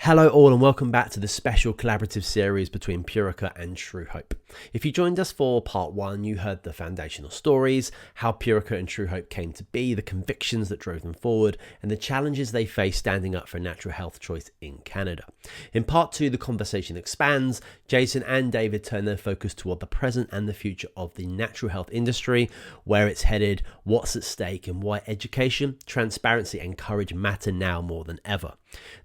Hello all and welcome back to the special collaborative series between Purica and Truehope. If you joined us for part 1, you heard the foundational stories, how Purica and Truehope came to be, the convictions that drove them forward, and the challenges they face standing up for natural health choice in Canada. In part 2, the conversation expands. Jason and David turn their focus toward the present and the future of the natural health industry, where it's headed, what's at stake, and why education, transparency, and courage matter now more than ever.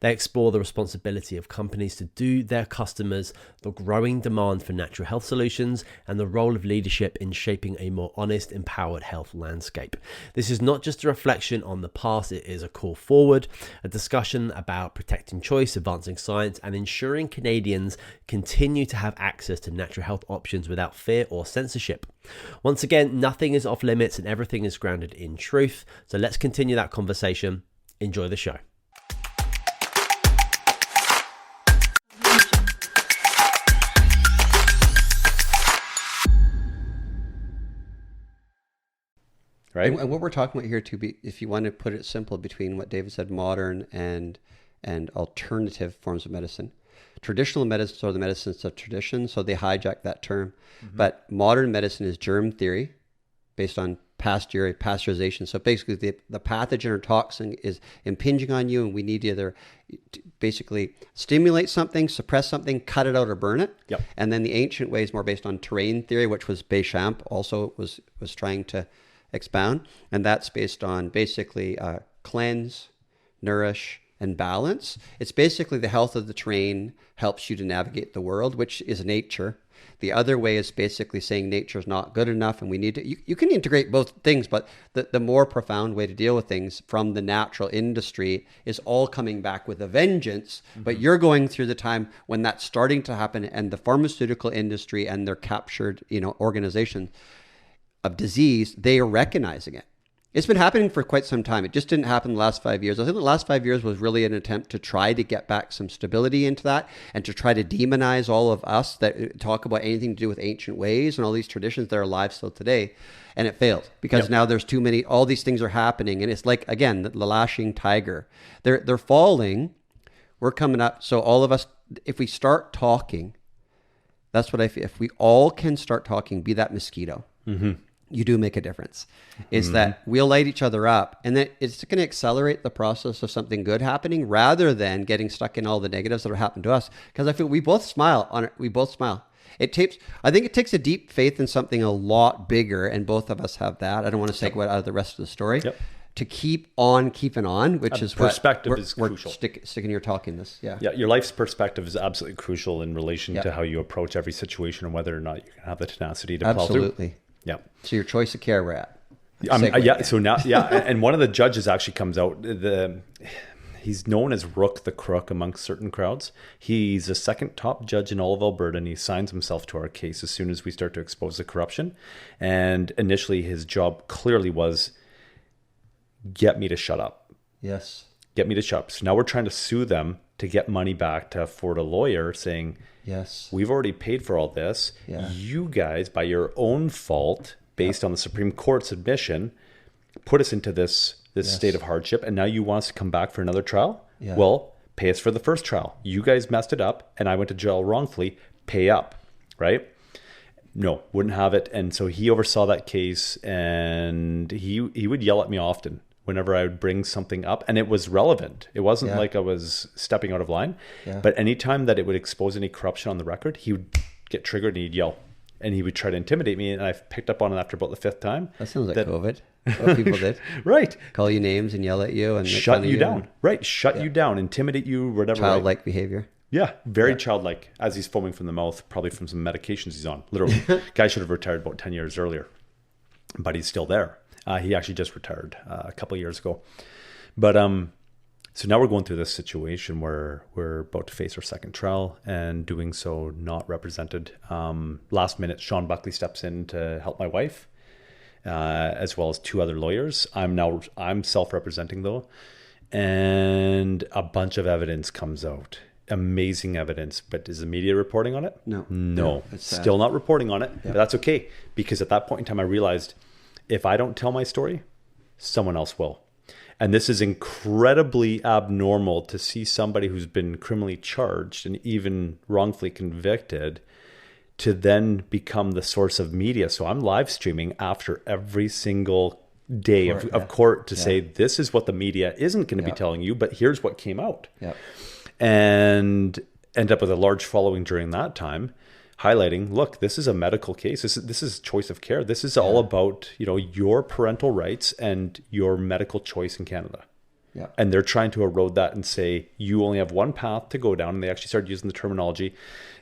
They explore the responsibility of companies to do their customers, the growing demand for natural health solutions, and the role of leadership in shaping a more honest, empowered health landscape. This is not just a reflection on the past, it is a call forward, a discussion about protecting choice, advancing science, and ensuring Canadians continue to have access to natural health options without fear or censorship. Once again, nothing is off limits and everything is grounded in truth. So let's continue that conversation. Enjoy the show. Right. And what we're talking about here, if you want to put it simple, between what David said, modern and alternative forms of medicine. Traditional medicines are the medicines of tradition, so they hijack that term. Mm-hmm. But modern medicine is germ theory based on pasteurization. So basically the pathogen or toxin is impinging on you, and we need to either basically stimulate something, suppress something, cut it out, or burn it. Yep. And then the ancient way is more based on terrain theory, which was Béchamp also was trying to expound, and that's based on basically cleanse, nourish, and balance. It's basically the health of the terrain helps you to navigate the world, which is nature. The other way is basically saying nature is not good enough and we need to, you can integrate both things, but the more profound way to deal with things from the natural industry is all coming back with a vengeance. Mm-hmm. But you're going through the time when that's starting to happen, and the pharmaceutical industry and their captured, organization of disease, they are recognizing it. It's been happening for quite some time. It just didn't happen the last 5 years. I think the last 5 years was really an attempt to try to get back some stability into that and to try to demonize all of us that talk about anything to do with ancient ways and all these traditions that are alive still today. And it failed because now there's too many, all these things are happening. And it's like, again, the lashing tiger. They're falling. We're coming up. So all of us, if we start talking, that's what I feel. If we all can start talking, be that mosquito. Mm-hmm. You do make a difference. Is mm-hmm. that we'll light each other up, and then it's going to accelerate the process of something good happening rather than getting stuck in all the negatives that are happening to us. Because I feel we both smile on it. We both smile. I think it takes a deep faith in something a lot bigger, and both of us have that. I don't want to segue out of the rest of the story. Yep. To keep on keeping on, which is perspective is we're crucial. Sticking your talk in this. Yeah. Your life's perspective is absolutely crucial in relation to how you approach every situation and whether or not you can have the tenacity to plow through. Absolutely. Yeah. So your choice of care we're at. So now, and one of the judges actually comes out. He's known as Rook the Crook amongst certain crowds. He's the second top judge in all of Alberta, and he signs himself to our case as soon as we start to expose the corruption. And initially, his job clearly was get me to shut up. Yes. Get me to shut up. So now we're trying to sue them to get money back to afford a lawyer, saying, yes, we've already paid for all this. Yeah. You guys, by your own fault, based on the Supreme Court's admission, put us into this state of hardship, and now you want us to come back for another trial? Yeah. Well, pay us for the first trial. You guys messed it up, and I went to jail wrongfully. Pay up, right? No, wouldn't have it. And so he oversaw that case, and he would yell at me often whenever I would bring something up, and it was relevant. It wasn't like I was stepping out of line, but anytime that it would expose any corruption on the record, he would get triggered and he'd yell, and he would try to intimidate me. And I picked up on it after about the 5th time. That sounds like COVID. What people did. Right. Call you names and yell at you and shut you down. Right. Shut you down, intimidate you, whatever. Childlike behavior. Yeah. Very childlike, as he's foaming from the mouth, probably from some medications he's on. Literally. Guy should have retired about 10 years earlier, but he's still there. He actually just retired a couple of years ago. But so now we're going through this situation where we're about to face our second trial, and doing so not represented. Last minute, Sean Buckley steps in to help my wife, as well as 2 other lawyers. I'm self-representing though, and a bunch of evidence comes out. Amazing evidence, but is the media reporting on it? No, still not reporting on it. But that's okay, because at that point in time I realized if I don't tell my story, someone else will. And this is incredibly abnormal to see somebody who's been criminally charged and even wrongfully convicted to then become the source of media. So I'm live streaming after every single day of court to say, this is what the media isn't going to be telling you, but here's what came out. And end up with a large following during that time, highlighting, look, this is a medical case. This is choice of care. This is all about, your parental rights and your medical choice in Canada. And they're trying to erode that and say, you only have one path to go down. And they actually started using the terminology,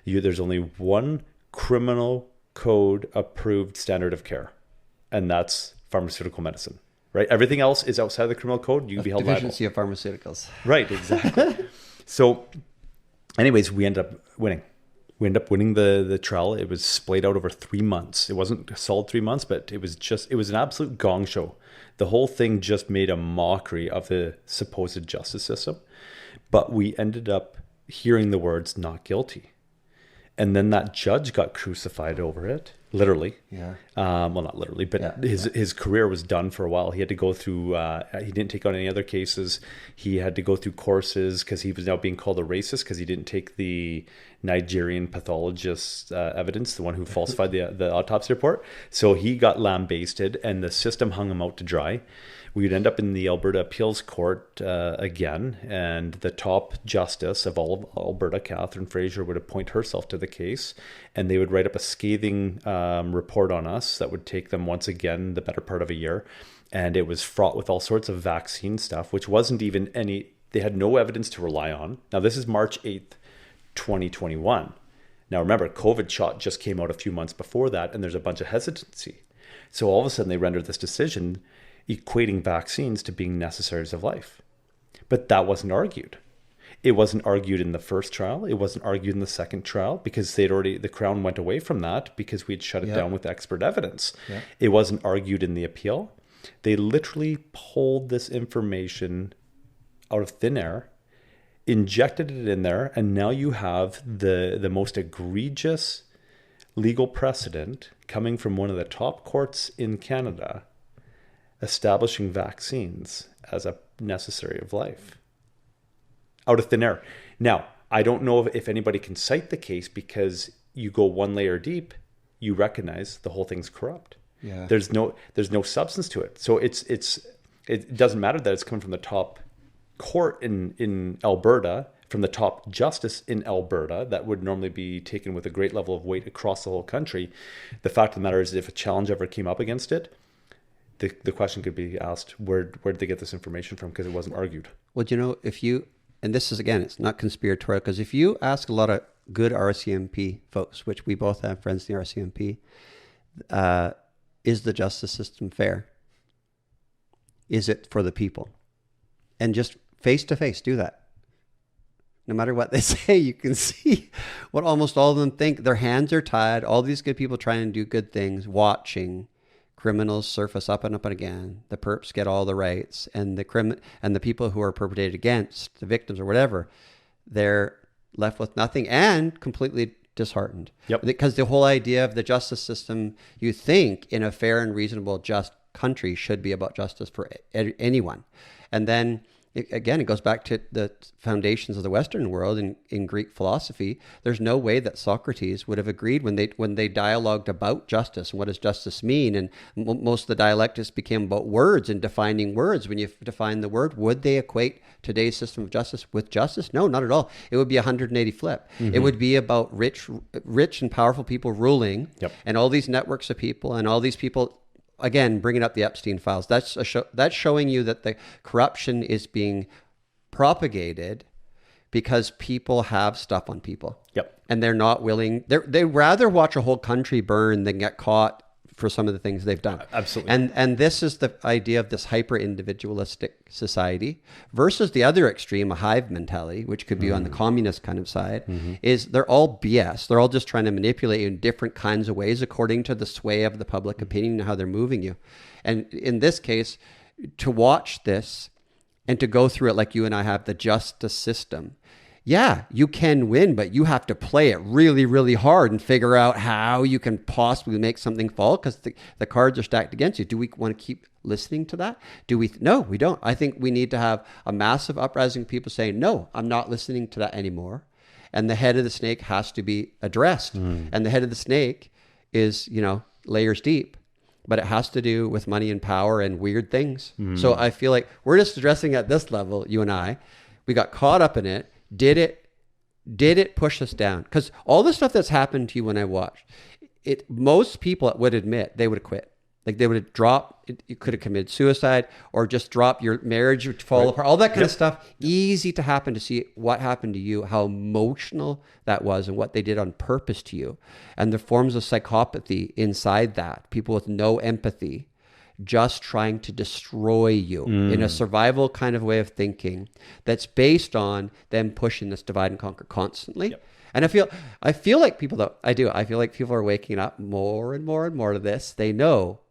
there's only one criminal code approved standard of care. And that's pharmaceutical medicine, right? Everything else is outside of the criminal code. You can be held liable. Deficiency of pharmaceuticals. Right, exactly. So anyways, we end up winning. We ended up winning the trial. It was splayed out over 3 months. It wasn't a solid 3 months, but it was an absolute gong show. The whole thing just made a mockery of the supposed justice system. But we ended up hearing the words not guilty. And then that judge got crucified over it, literally. Well, not literally, but his career was done for a while. He had to go through, he didn't take on any other cases. He had to go through courses because he was now being called a racist because he didn't take the Nigerian pathologist evidence, the one who falsified the autopsy report. So he got lambasted and the system hung him out to dry. We would end up in the Alberta Appeals Court again, and the top justice of all of Alberta, Catherine Fraser, would appoint herself to the case, and they would write up a scathing report on us that would take them once again the better part of a year. And it was fraught with all sorts of vaccine stuff, which wasn't even they had no evidence to rely on. Now, this is March 8th, 2021. Now, remember, COVID shot just came out a few months before that, and there's a bunch of hesitancy. So all of a sudden, they rendered this decision equating vaccines to being necessaries of life. But that wasn't argued. It wasn't argued in the first trial. It wasn't argued in the second trial because the Crown went away from that because we'd shut it down with expert evidence. It wasn't argued in the appeal. They literally pulled this information out of thin air, injected it in there, and now you have the most egregious legal precedent coming from one of the top courts in Canada establishing vaccines as a necessary of life out of thin air. Now, I don't know if anybody can cite the case because you go one layer deep, you recognize the whole thing's corrupt. There's no substance to it. So it doesn't matter that it's coming from the top court in Alberta, from the top justice in Alberta, that would normally be taken with a great level of weight across the whole country. The fact of the matter is, if a challenge ever came up against it, the question could be asked, where did they get this information from? Because it wasn't argued. Well, and this is, again, it's not conspiratorial, because if you ask a lot of good RCMP folks, which we both have friends in the RCMP, is the justice system fair? Is it for the people? And just face to face, do that. No matter what they say, you can see what almost all of them think. Their hands are tied. All these good people trying to do good things, watching criminals surface up and again. The perps get all the rights, and the people who are perpetrated against, the victims or whatever, they're left with nothing and completely disheartened. Because the whole idea of the justice system, you think in a fair and reasonable, just country, should be about justice for anyone. And then again, it goes back to the foundations of the Western world in Greek philosophy. There's no way that Socrates would have agreed when they dialogued about justice and what does justice mean. And most of the dialectics became about words and defining words. When you define the word, would they equate today's system of justice with justice? No, not at all. It would be a 180 flip. It would be about rich and powerful people ruling, and all these networks of people and all these people. Again, bringing up the Epstein files, that's showing you that the corruption is being propagated because people have stuff on people. And they're not willing. They'd rather watch a whole country burn than get caught for some of the things they've done. Absolutely. And this is the idea of this hyper-individualistic society versus the other extreme, a hive mentality, which could be on the communist kind of side, is they're all BS. They're all just trying to manipulate you in different kinds of ways according to the sway of the public opinion and how they're moving you. And in this case, to watch this and to go through it like you and I have, the justice system, yeah, you can win, but you have to play it really, really hard and figure out how you can possibly make something fall because the cards are stacked against you. Do we want to keep listening to that? No, we don't. I think we need to have a massive uprising of people saying, no, I'm not listening to that anymore. And the head of the snake has to be addressed. And the head of the snake is, layers deep, but it has to do with money and power and weird things. So I feel like we're just addressing at this level, you and I, we got caught up in it. Did it push us down? Because all the stuff that's happened to you when I watched it, most people would admit they would have quit. Like they would have dropped, you could have committed suicide or just drop your marriage would fall apart, all that kind of stuff. Easy to happen to see what happened to you, how emotional that was and what they did on purpose to you. And the forms of psychopathy inside that, people with no empathy, just trying to destroy you in a survival kind of way of thinking that's based on them pushing this divide and conquer constantly. Yep. And I feel like people though, I feel like people are waking up more and more and more to this. They know,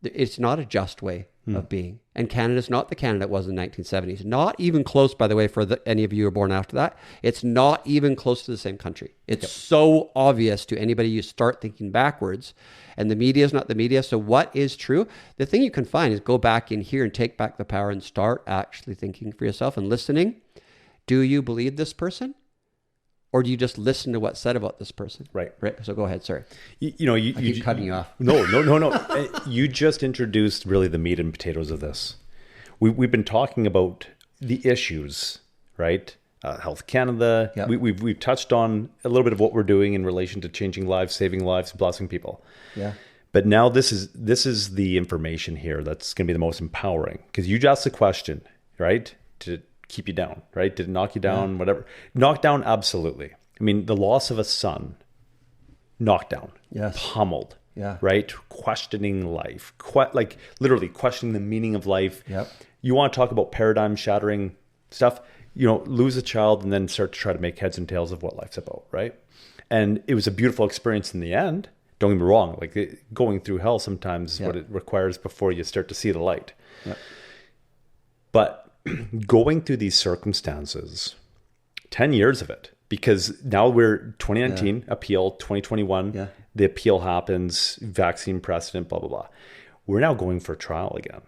it's not a just way of being. And Canada's not the Canada it was in the 1970s. Not even close, by the way, for any of you who are born after that. It's not even close to the same country. It's so obvious to anybody you start thinking backwards. And the media is not the media. So what is true? The thing you can find is go back in here and take back the power and start actually thinking for yourself and listening. Do you believe this person? Or do you just listen to what's said about this person? Right. So go ahead. Sorry. I keep cutting you off. No. You just introduced really the meat and potatoes of this. We've been talking about the issues, right? Health Canada. Yep. We've touched on a little bit of what we're doing in relation to changing lives, saving lives, blessing people. Yeah. But now this is the information here that's going to be the most empowering because you just asked the question, right? Did it keep you down, right? Did it knock you down? Yeah. Whatever. Knocked down, absolutely. I mean, the loss of a son, knocked down, pummeled, right? Questioning life, like literally questioning the meaning of life. Yep. You want to talk about paradigm shattering stuff, lose a child and then start to try to make heads and tails of what life's about, right? And it was a beautiful experience in the end. Don't get me wrong, like going through hell sometimes is what it requires before you start to see the light. Yep. But going through these circumstances, 10 years of it, because now we're 2019 appeal, 2021, the appeal happens, vaccine precedent, blah, blah, blah. We're now going for trial again.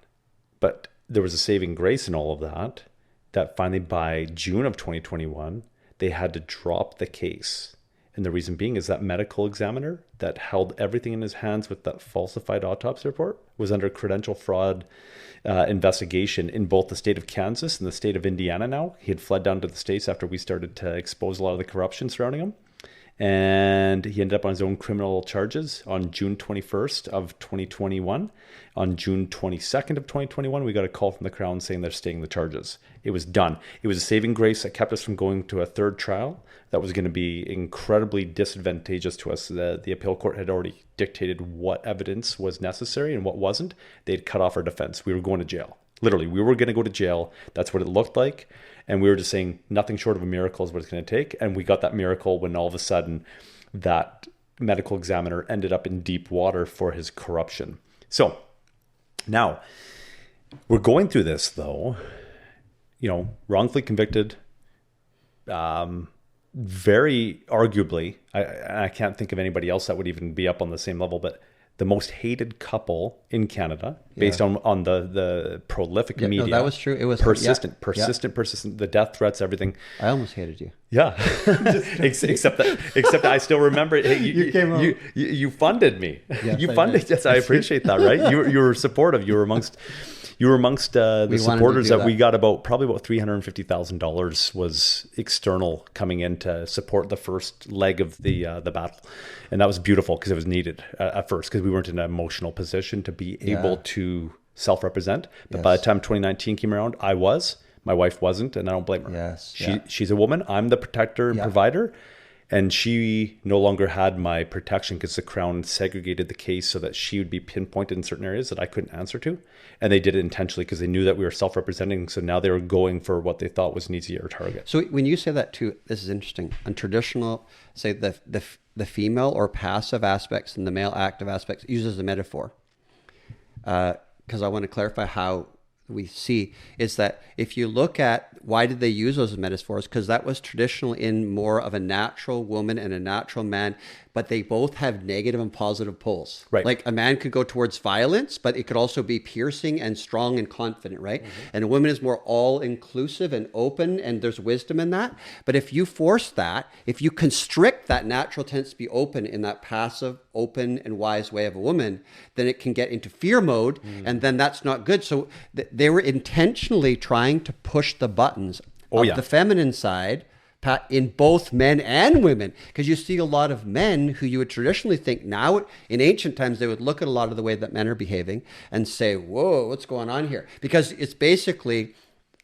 But there was a saving grace in all of that finally by June of 2021, they had to drop the case. And the reason being is that medical examiner that held everything in his hands with that falsified autopsy report was under credential fraud investigation in both the state of Kansas and the state of Indiana now. He had fled down to the States after we started to expose a lot of the corruption surrounding him. And he ended up on his own criminal charges on June 21st of 2021. On June 22nd of 2021, we got a call from the Crown saying they're staying the charges. It was done. It was a saving grace that kept us from going to a third trial. That was going to be incredibly disadvantageous to us. The appeal court had already dictated what evidence was necessary and what wasn't. They'd cut off our defense. We were going to jail. Literally, we were going to go to jail. That's what it looked like. And we were just saying nothing short of a miracle is what it's going to take. And we got that miracle when all of a sudden that medical examiner ended up in deep water for his corruption. So now we're going through this though, wrongfully convicted, very arguably, I can't think of anybody else that would even be up on the same level, but the most hated couple in Canada based on the prolific media. No, that was true. It was persistent, the death threats, everything. I almost hated you. Yeah. except that I still remember it. Hey, you funded me. Yes, you funded. Yes, I appreciate that. Right. You were supportive. You were amongst the supporters that we got probably about $350,000 was external coming in to support the first leg of the battle. And that was beautiful because it was needed at first because we weren't in an emotional position to be able to self-represent. But by the time 2019 came around, I was. My wife wasn't, and I don't blame her. Yes. She's a woman. I'm the protector and provider. And she no longer had my protection because the Crown segregated the case so that she would be pinpointed in certain areas that I couldn't answer to. And they did it intentionally because they knew that we were self-representing. So now they were going for what they thought was an easier target. So when you say that too, this is interesting. On traditional, say the female or passive aspects and the male active aspects, uses a metaphor. Because I want to clarify how we see is that if you look at why did they use those as metaphors, because that was traditional in more of a natural woman and a natural man, but they both have negative and positive poles. Right. Like a man could go towards violence, but it could also be piercing and strong and confident, right? And a woman is more all-inclusive and open, and there's wisdom in that. But if you force that, if you constrict that natural tendency to be open in that passive, open, and wise way of a woman, then it can get into fear mode, and then that's not good. So they were intentionally trying to push the buttons of the feminine side in both men and women, because you see a lot of men who you would traditionally think now in ancient times they would look at a lot of the way that men are behaving and say, whoa, what's going on here? Because it's basically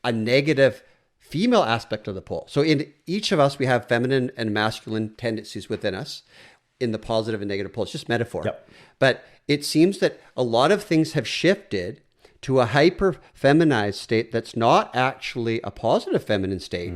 a negative female aspect of the pole. So in each of us, we have feminine and masculine tendencies within us in the positive and negative pole. It's just metaphor. Yep. But it seems that a lot of things have shifted to a hyper feminized state that's not actually a positive feminine state.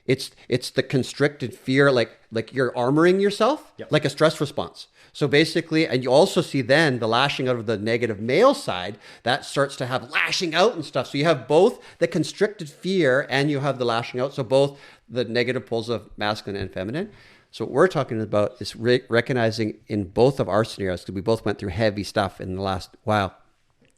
It's the constricted fear, like you're armoring yourself, like a stress response. So basically, and you also see then the lashing out of the negative male side, that starts to have lashing out and stuff. So you have both the constricted fear and you have the lashing out. So both the negative poles of masculine and feminine. So what we're talking about is recognizing in both of our scenarios, because we both went through heavy stuff in the last while,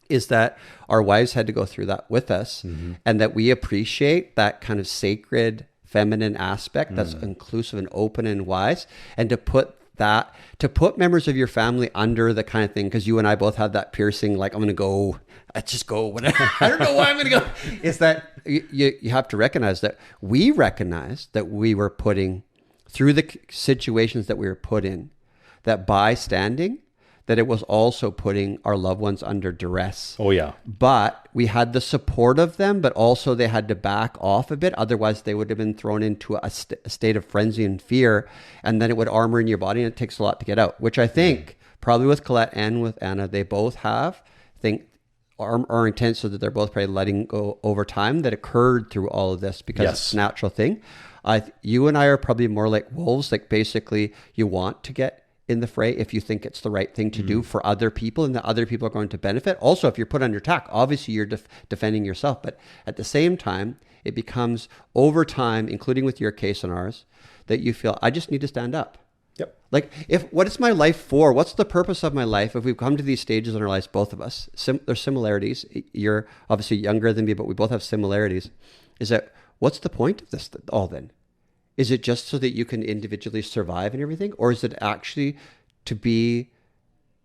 is that our wives had to go through that with us, and that we appreciate that kind of sacred feminine aspect that's inclusive and open and wise, and to put members of your family under the kind of thing, because you and I both had that piercing, like, I'm going to go, let's just go, whatever. I don't know why I'm going to go. Is that you have to recognize that we were putting, through the situations that we were put in, that by standing, that it was also putting our loved ones under duress. Oh, yeah. But we had the support of them, but also they had to back off a bit. Otherwise, they would have been thrown into a state of frenzy and fear, and then it would armor in your body, and it takes a lot to get out, which I think probably with Colette and with Anna, they both have, I think, are intense, so that they're both probably letting go over time that occurred through all of this, because it's a natural thing. You and I are probably more like wolves, like basically you want to get in the fray if you think it's the right thing to do for other people, and that other people are going to benefit. Also, if you're put under attack, obviously you're defending yourself. But at the same time, it becomes over time, including with your case and ours, that you feel, I just need to stand up. Yep. Like, what is my life for? What's the purpose of my life? If we've come to these stages in our lives, both of us, there's similarities. You're obviously younger than me, but we both have similarities. Is that, what's the point of this all then? Is it just so that you can individually survive and everything? Or is it actually to be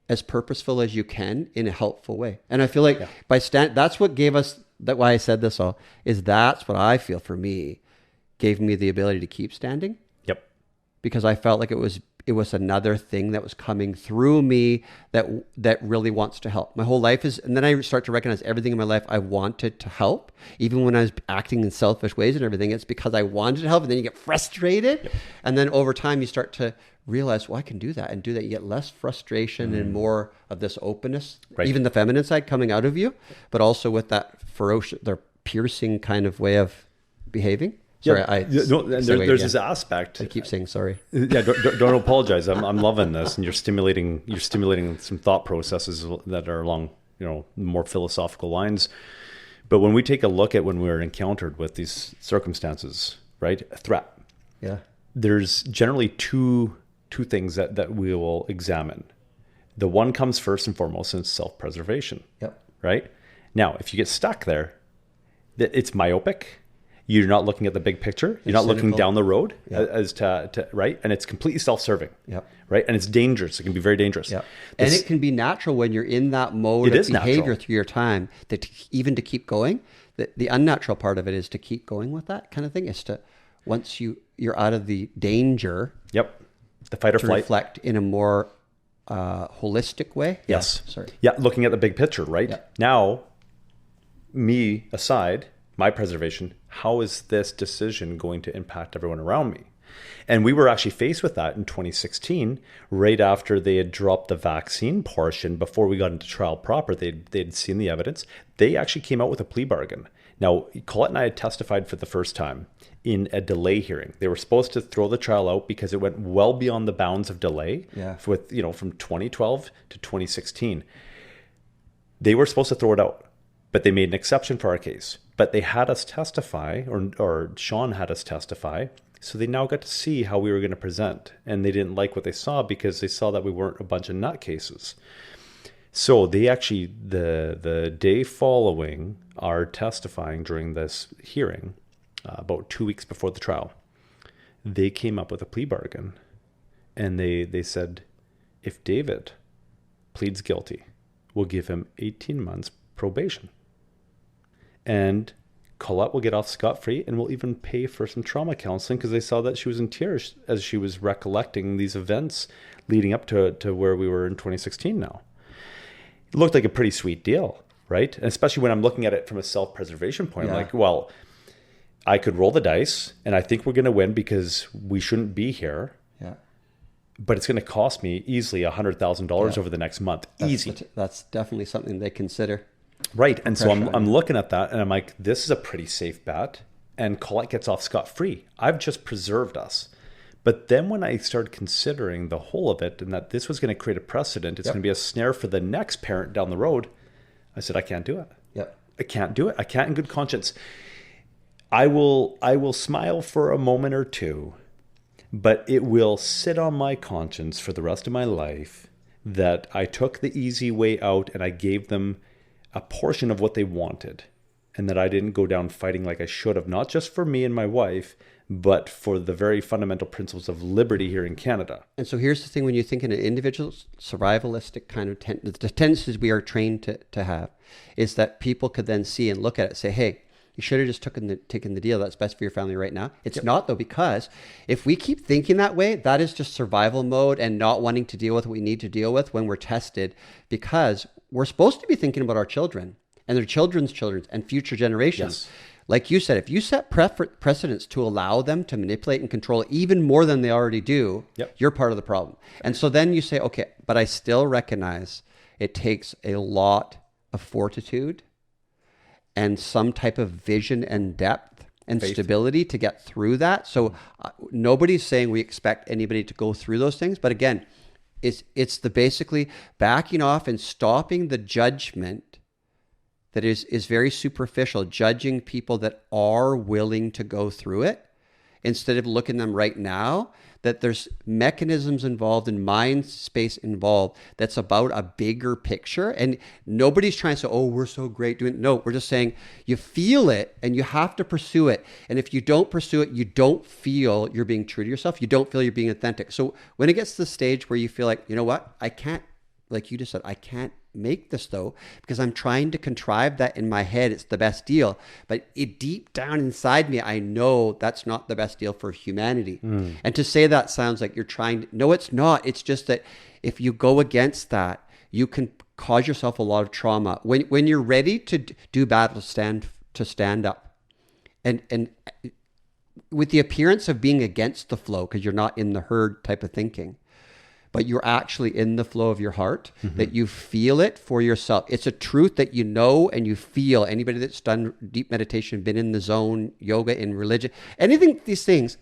as purposeful as you can in a helpful way? And I feel like that's what gave us, why I said this all, is that's what I feel for me, gave me the ability to keep standing. Yep. Because I felt like it was another thing that was coming through me that really wants to help. My whole life is, and then I start to recognize everything in my life I wanted to help, even when I was acting in selfish ways and everything. It's because I wanted to help, and then you get frustrated, and then over time you start to realize, well, I can do that and do that. You get less frustration and more of this openness, even the feminine side coming out of you, but also with that ferocious, their piercing kind of way of behaving. Sorry, there's this aspect. I keep saying sorry. Yeah, don't apologize. I'm loving this, and you're stimulating some thought processes that are along more philosophical lines. But when we take a look at when we're encountered with these circumstances, right, a threat. Yeah. There's generally two things that we will examine. The one comes first and foremost, and it's self-preservation. Yep. Right. Now, if you get stuck there, it's myopic. You're not looking at the big picture. You're not looking down the road as to right. And it's completely self-serving. Yep. Right. And it's dangerous. It can be very dangerous. Yep. And it can be natural when you're in that mode of behavior through your time, that even to keep going. The unnatural part of it is to keep going with that kind of thing. Is to, once you're out of the danger. Yep. The fight or flight. Reflect in a more holistic way. Yes. Yeah. Sorry. Yeah. Looking at the big picture, right? Yep. Now, me aside, my preservation, how is this decision going to impact everyone around me? And we were actually faced with that in 2016, right after they had dropped the vaccine portion. Before we got into trial proper, they'd seen the evidence. They actually came out with a plea bargain. Now, Colette and I had testified for the first time in a delay hearing. They were supposed to throw the trial out because it went well beyond the bounds of delay with, from 2012 to 2016. They were supposed to throw it out. but they made an exception for our case. But they had us testify, or Sean had us testify. So they now got to see how we were going to present. And they didn't like what they saw because they saw that we weren't a bunch of nutcases. So they actually, the day following our testifying during this hearing, about 2 weeks before the trial, they came up with a plea bargain. And they said, if David pleads guilty, we'll give him 18 months probation. And Colette will get off scot-free, and we'll even pay for some trauma counseling because they saw that she was in tears as she was recollecting these events leading up to where we were in 2016 now. It looked like a pretty sweet deal, right? And especially when I'm looking at it from a self-preservation point, I'm like, well, I could roll the dice, and I think we're going to win because we shouldn't be here. Yeah. But it's going to cost me easily $100,000 over the next month. Easy. That's definitely something they consider. Right. And so I'm looking at that and I'm like, this is a pretty safe bet. And Colette gets off scot-free. I've just preserved us. But then when I started considering the whole of it and that this was going to create a precedent, it's going to be a snare for the next parent down the road, I said, I can't do it. Yep. I can't do it. I can't in good conscience. I will smile for a moment or two, but it will sit on my conscience for the rest of my life that I took the easy way out and I gave them a portion of what they wanted, and that I didn't go down fighting like I should have, not just for me and my wife, but for the very fundamental principles of liberty here in Canada. And so here's the thing, when you think in an individual survivalistic kind of the tendencies we are trained to have is that people could then see and look at it and say, hey, you should have just taken the deal that's best for your family right now. It's not, though, because if we keep thinking that way, that is just survival mode and not wanting to deal with what we need to deal with when we're tested, because we're supposed to be thinking about our children and their children's children and future generations. Yes. Like you said, if you set precedents to allow them to manipulate and control even more than they already do, you're part of the problem. And so then you say, okay, but I still recognize it takes a lot of fortitude and some type of vision and depth and stability to get through that. So nobody's saying we expect anybody to go through those things. But again, it's the basically backing off and stopping the judgment that is very superficial, judging people that are willing to go through it instead of looking at them right now, that there's mechanisms involved and mind space involved that's about a bigger picture. And nobody's trying to say, oh, we're so great doing it. No, we're just saying you feel it and you have to pursue it. And if you don't pursue it, you don't feel you're being true to yourself. You don't feel you're being authentic. So when it gets to the stage where you feel like, you know what, I can't, like you just said, I can't make this though, because I'm trying to contrive that in my head. It's the best deal. But it deep down inside me, I know that's not the best deal for humanity. And to say that sounds like you're trying to, no, it's not. It's just that if you go against that, you can cause yourself a lot of trauma. When you're ready to do battle, stand up. And with the appearance of being against the flow, because you're not in the herd type of thinking, but you're actually in the flow of your heart, that you feel it for yourself. It's a truth that you know and you feel. Anybody that's done deep meditation, been in the zone, yoga, in religion, anything, these things,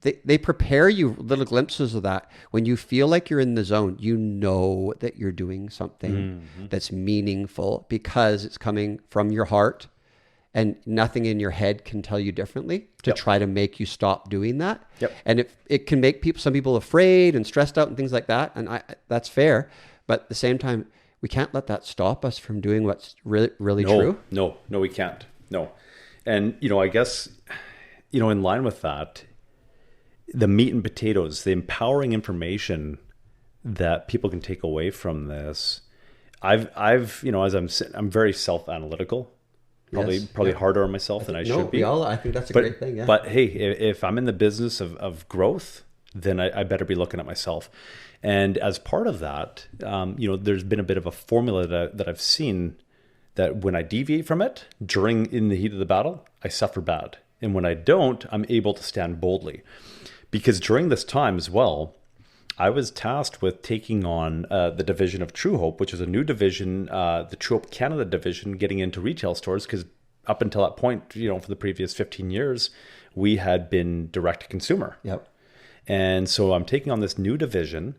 they prepare you little glimpses of that. When you feel like you're in the zone, you know that you're doing something that's meaningful because it's coming from your heart. And nothing in your head can tell you differently to try to make you stop doing that. And it can make some people afraid and stressed out and things like that. And that's fair. But at the same time, we can't let that stop us from doing what's really true. No, we can't. No. And, I guess, in line with that, the meat and potatoes, the empowering information that people can take away from this, I've as I'm very self-analytical. Probably harder on myself than I should be. I think that's a great thing. Yeah. But hey, if I'm in the business of growth, then I better be looking at myself. And as part of that, there's been a bit of a formula that I've seen that when I deviate from it in the heat of the battle, I suffer bad. And when I don't, I'm able to stand boldly. Because during this time as well, I was tasked with taking on the division of Truehope, which is a new division, the Truehope Canada division, getting into retail stores, because up until that point, for the previous 15 years, we had been direct to consumer. And so I'm taking on this new division,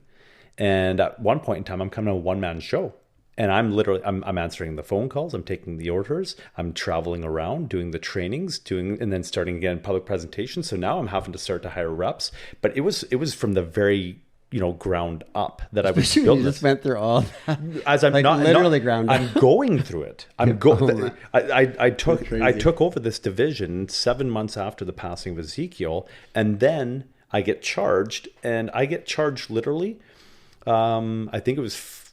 and at one point in time, I'm coming to a one-man show. And I'm answering the phone calls, I'm taking the orders, I'm traveling around, doing the trainings, and then starting again public presentations. So now I'm having to start to hire reps. But it was from the very, ground up that I was building. You just went through all that. As I'm ground up. I'm going through it. I took over this division 7 months after the passing of Ezekiel, and then I get charged, and I get charged literally. I think it was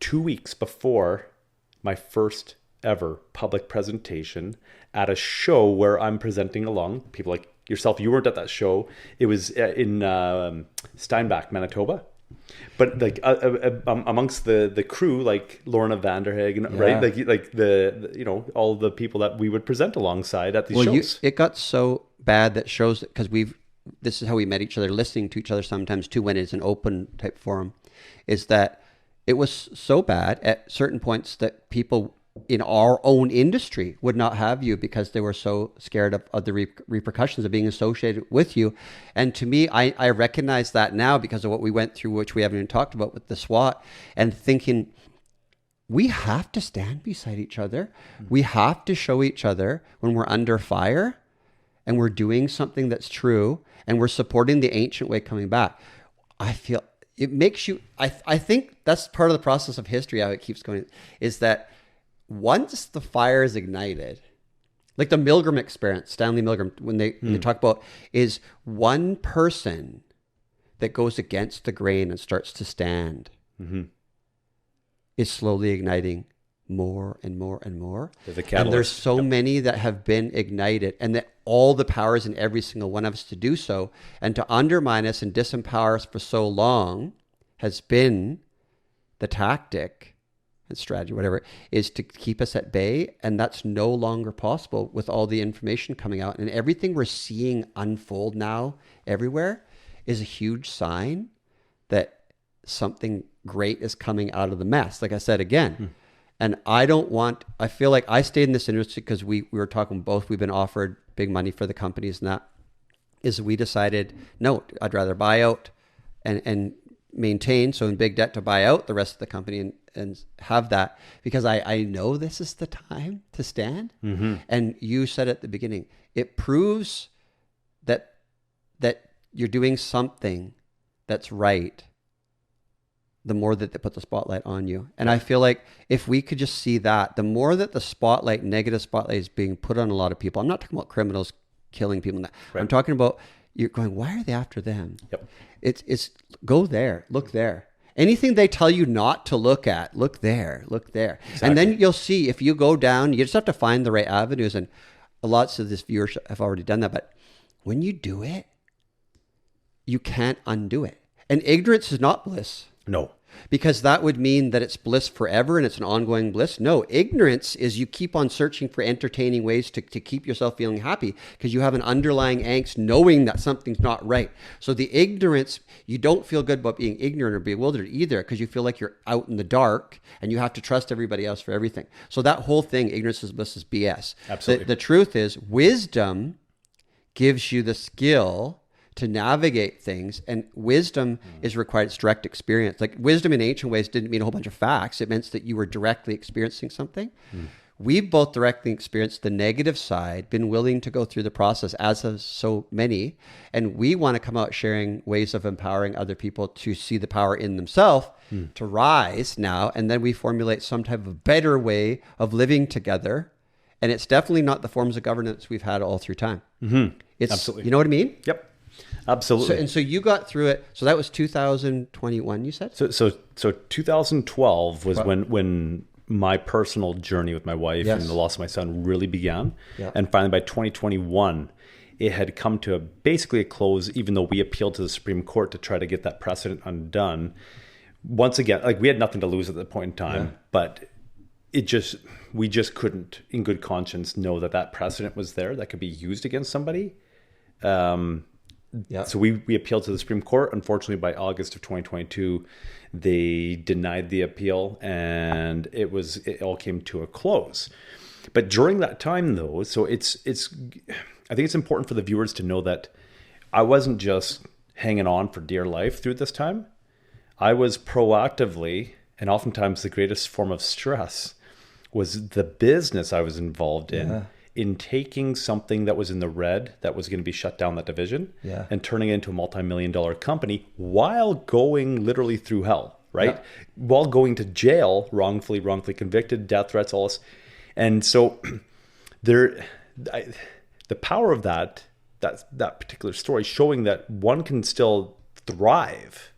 2 weeks before my first ever public presentation at a show where I'm presenting along. People like yourself, you weren't at that show. It was in Steinbach, Manitoba. But like amongst the crew, like Lorna Vanderhagen, right? Like the all the people that we would present alongside at these shows. It got so bad that shows, because this is how we met each other, listening to each other sometimes too, when it's an open type forum, is that it was so bad at certain points that people in our own industry would not have you because they were so scared of the repercussions of being associated with you. And to me, I recognize that now because of what we went through, which we haven't even talked about with the SWAT, and thinking we have to stand beside each other. We have to show each other when we're under fire and we're doing something that's true and we're supporting the ancient way coming back. I feel it makes you, I think that's part of the process of history, how it keeps going, is that once the fire is ignited, like the Milgram experience, Stanley Milgram, when they talk about, is one person that goes against the grain and starts to stand is slowly igniting more and more and more. And there's so many that have been ignited, and that all the powers in every single one of us to do so, and to undermine us and disempower us for so long has been the tactic and strategy, whatever, is to keep us at bay. And that's no longer possible with all the information coming out, and everything we're seeing unfold now everywhere is a huge sign that something great is coming out of the mess. Like I said, again, and I feel like I stayed in this industry because we were talking both, we've been offered big money for the companies, and that is, we decided, no, I'd rather buy out and maintain, so in big debt, to buy out the rest of the company and have that, because I know this is the time to stand. And you said at the beginning, it proves that you're doing something that's right, the more that they put the spotlight on you. And I feel like if we could just see that, the more that the negative spotlight is being put on a lot of people, I'm not talking about criminals killing people. Right. I'm talking about, you're going, why are they after them? Yep. It's go there, look there. Anything they tell you not to look at, look there. Exactly. And then you'll see, if you go down, you just have to find the right avenues. And lots of this viewers have already done that. But when you do it, you can't undo it. And ignorance is not bliss. No. Because that would mean that it's bliss forever and it's an ongoing bliss. No, ignorance is you keep on searching for entertaining ways to keep yourself feeling happy because you have an underlying angst knowing that something's not right. So the ignorance, you don't feel good about being ignorant or bewildered either, because you feel like you're out in the dark and you have to trust everybody else for everything. So that whole thing, ignorance is bliss, is BS. Absolutely. The truth is, wisdom gives you the skill to navigate things, and wisdom is required. It's direct experience. Like, wisdom in ancient ways didn't mean a whole bunch of facts. It meant that you were directly experiencing something. We've both directly experienced the negative side, been willing to go through the process, as have so many, and we want to come out sharing ways of empowering other people to see the power in themselves, to rise now, and then we formulate some type of better way of living together. And it's definitely not the forms of governance we've had all through time. It's, absolutely. You know what I mean? Yep. Absolutely. So you got through it. So that was 2021, you said? So 2012 was when my personal journey with my wife and the loss of my son really began. Yeah. And finally by 2021, it had come to basically a close, even though we appealed to the Supreme Court to try to get that precedent undone. Once again, like, we had nothing to lose at that point in time, but we just couldn't in good conscience know that precedent was there that could be used against somebody. So we appealed to the Supreme Court. Unfortunately, by August of 2022, they denied the appeal, and it all came to a close. But during that time, though, so I think it's important for the viewers to know that I wasn't just hanging on for dear life through this time. I was proactively, and oftentimes the greatest form of stress was the business I was involved in taking something that was in the red, that was going to be shut down, that division, and turning it into a multi-million-dollar company while going literally through hell, right? While going to jail, wrongfully convicted, death threats, all this. And so the power of that particular story, showing that one can still thrive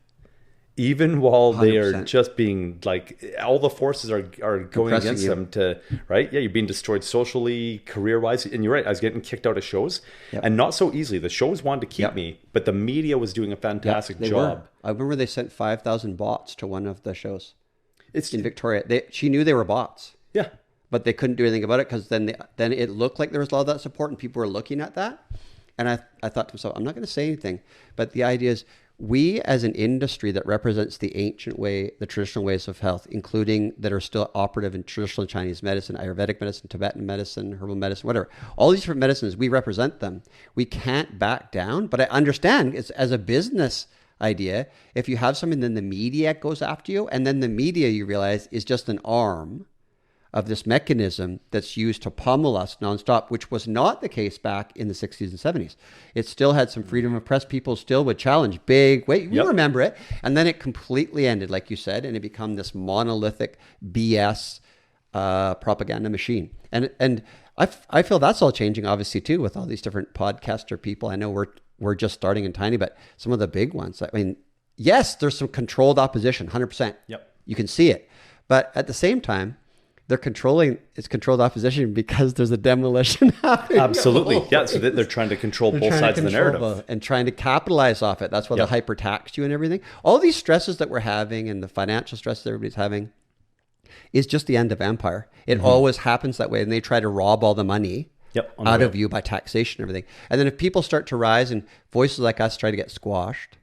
even while 100%. They are just being like, all the forces are going against them to, right? Yeah, you're being destroyed socially, career-wise. And you're right, I was getting kicked out of shows. And not so easily. The shows wanted to keep me, but the media was doing a fantastic job. I remember they sent 5,000 bots to one of the shows. It's in Victoria. She knew they were bots. Yeah. But they couldn't do anything about it because then it looked like there was a lot of that support and people were looking at that. And I thought to myself, I'm not going to say anything. But the idea is, we as an industry that represents the ancient way, the traditional ways of health, including that are still operative in traditional Chinese medicine, Ayurvedic medicine, Tibetan medicine, herbal medicine, whatever, all these different medicines, we represent them. We can't back down. But I understand it's, as a business idea, if you have something, then the media goes after you. And then the media, you realize, is just an arm of this mechanism that's used to pummel us nonstop, which was not the case back in the 60s and 70s. It still had some freedom of press. People still would challenge big, you remember it. And then it completely ended, like you said, and it became this monolithic BS propaganda machine. And I feel that's all changing, obviously, too, with all these different podcaster people. I know we're just starting in tiny, but some of the big ones, I mean, yes, there's some controlled opposition, 100%. You can see it. But at the same time, it's controlled opposition because there's a demolition happening. Absolutely. Yeah. So they're trying to control both sides of the narrative. And trying to capitalize off it. That's why they hyper-tax you and everything. All these stresses that we're having and the financial stress that everybody's having is just the end of empire. It always happens that way. And they try to rob all the money out of you by taxation and everything. And then if people start to rise and voices like us try to get squashed.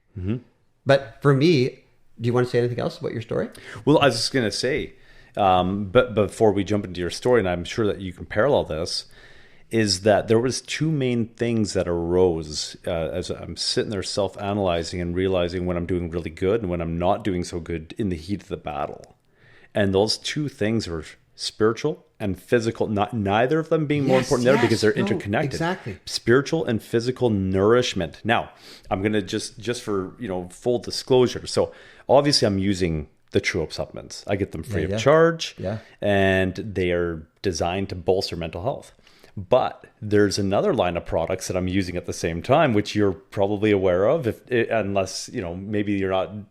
But for me, do you want to say anything else about your story? Well, I was just going to say, but before we jump into your story, and I'm sure that you can parallel this, is that there was two main things that arose as I'm sitting there self-analyzing and realizing when I'm doing really good and when I'm not doing so good in the heat of the battle. And those two things are spiritual and physical, neither of them being more important there because they're interconnected. Exactly. Spiritual and physical nourishment. Now, I'm going to just for, full disclosure. So obviously I'm using the Truehope supplements. I get them free of charge, and they are designed to bolster mental health. But there's another line of products that I'm using at the same time, which you're probably aware of, unless maybe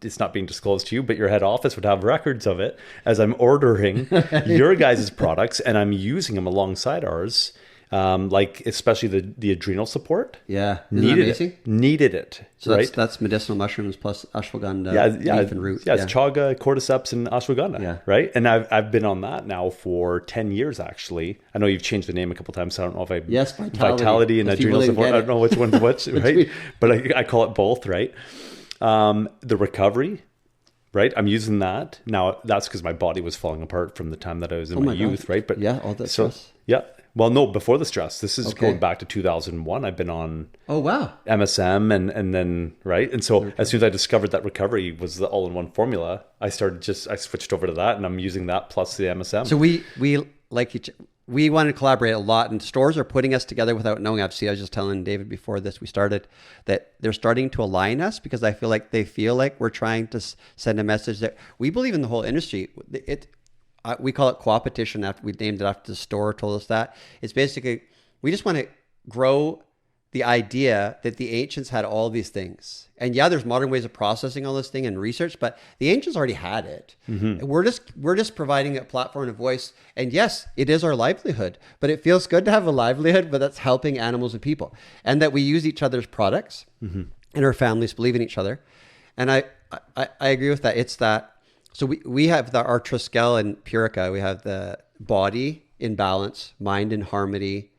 it's not being disclosed to you, but your head office would have records of it as I'm ordering your guys' products and I'm using them alongside ours. Like especially the adrenal support. Yeah. Needed it. So right? that's medicinal mushrooms plus ashwagandha, leaf and root. Yeah, it's chaga, cordyceps, and ashwagandha. Right? And I've been on that now for 10 years, actually. I know you've changed the name a couple times. So I don't know if Vitality and adrenal support. I don't know which one's which, right? But I call it both, right? The recovery. Right, I'm using that now. That's because my body was falling apart from the time that I was in my youth, right? But all that stress. Well, no, before the stress. This is going back to 2001. I've been on MSM and then, right? And so as soon as I discovered that recovery was the all-in-one formula, I switched over to that and I'm using that plus the MSM. So we want to collaborate a lot, and stores are putting us together without knowing. I was just telling David before we started that they're starting to align us because I feel like they feel like we're trying to send a message that we believe in the whole industry. We call it co-opetition. After we named it after the store told us that. It's basically, we just want to grow the idea that the ancients had all these things. And there's modern ways of processing all this thing and research, but the ancients already had it. We're just providing a platform and a voice. And yes, it is our livelihood, but it feels good to have a livelihood, but that's helping animals and people. And that we use each other's products and our families believe in each other. And I agree with that. It's that. So we have our Truehope and Purica. We have the body in balance, mind in harmony,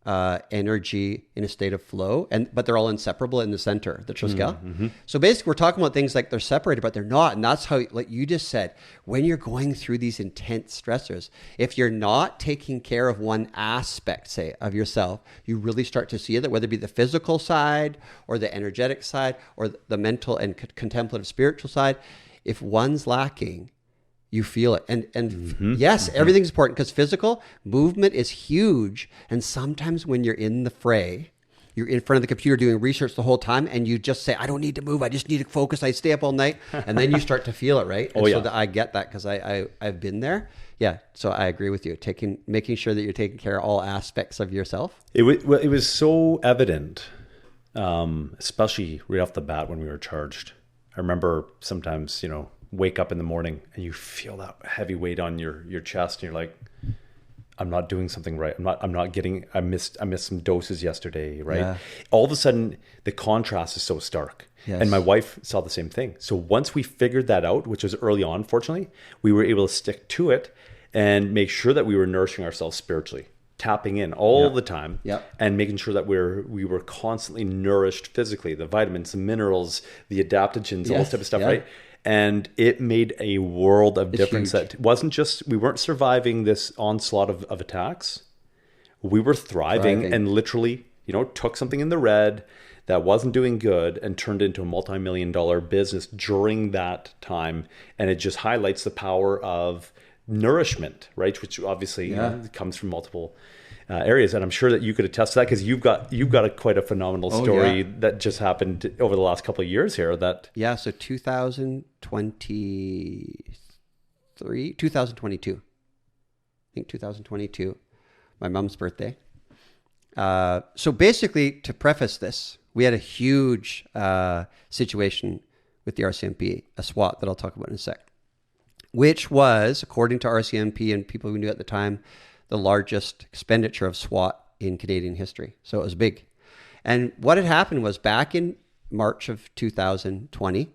energy in a state of flow, but they're all inseparable in the center, the Truehope. So basically, we're talking about things like they're separated, but they're not. And that's how, like you just said, when you're going through these intense stressors, if you're not taking care of one aspect, say, of yourself, you really start to see that, whether it be the physical side or the energetic side or the mental and contemplative spiritual side. if one's lacking, you feel it. And yes, everything's important because physical movement is huge. And sometimes when you're in the fray, you're in front of the computer doing research the whole time, and you just say, I don't need to move. I just need to focus. I stay up all night. And then you start to feel it, right? And so I get that because I've been there. Yeah. So I agree with you. Making sure that you're taking care of all aspects of yourself. It was so evident, especially right off the bat when we were charged. I remember sometimes, wake up in the morning and you feel that heavy weight on your chest, and you're like, I'm not doing something right. I missed some doses yesterday, right? Yeah. All of a sudden the contrast is so stark. Yes. And my wife saw the same thing. So once we figured that out, which was early on, fortunately, we were able to stick to it and make sure that we were nourishing ourselves spiritually, tapping in all the time, and making sure that we were constantly nourished physically, the vitamins, the minerals, the adaptogens, all this type of stuff, right? And it made a world of difference. That it wasn't just, we weren't surviving this onslaught of attacks. We were thriving and literally, took something in the red that wasn't doing good and turned into a multi-million-dollar business during that time. And it just highlights the power of nourishment, right? Which obviously comes from multiple areas. And I'm sure that you could attest to that because you've got quite a phenomenal story that just happened over the last couple of years here. So 2022. I think 2022, my mom's birthday. So basically, to preface this, we had a huge situation with the RCMP, a SWAT that I'll talk about in a sec, which was, according to RCMP and people who knew at the time, the largest expenditure of SWAT in Canadian history. So it was big. And what had happened was back in March of 2020,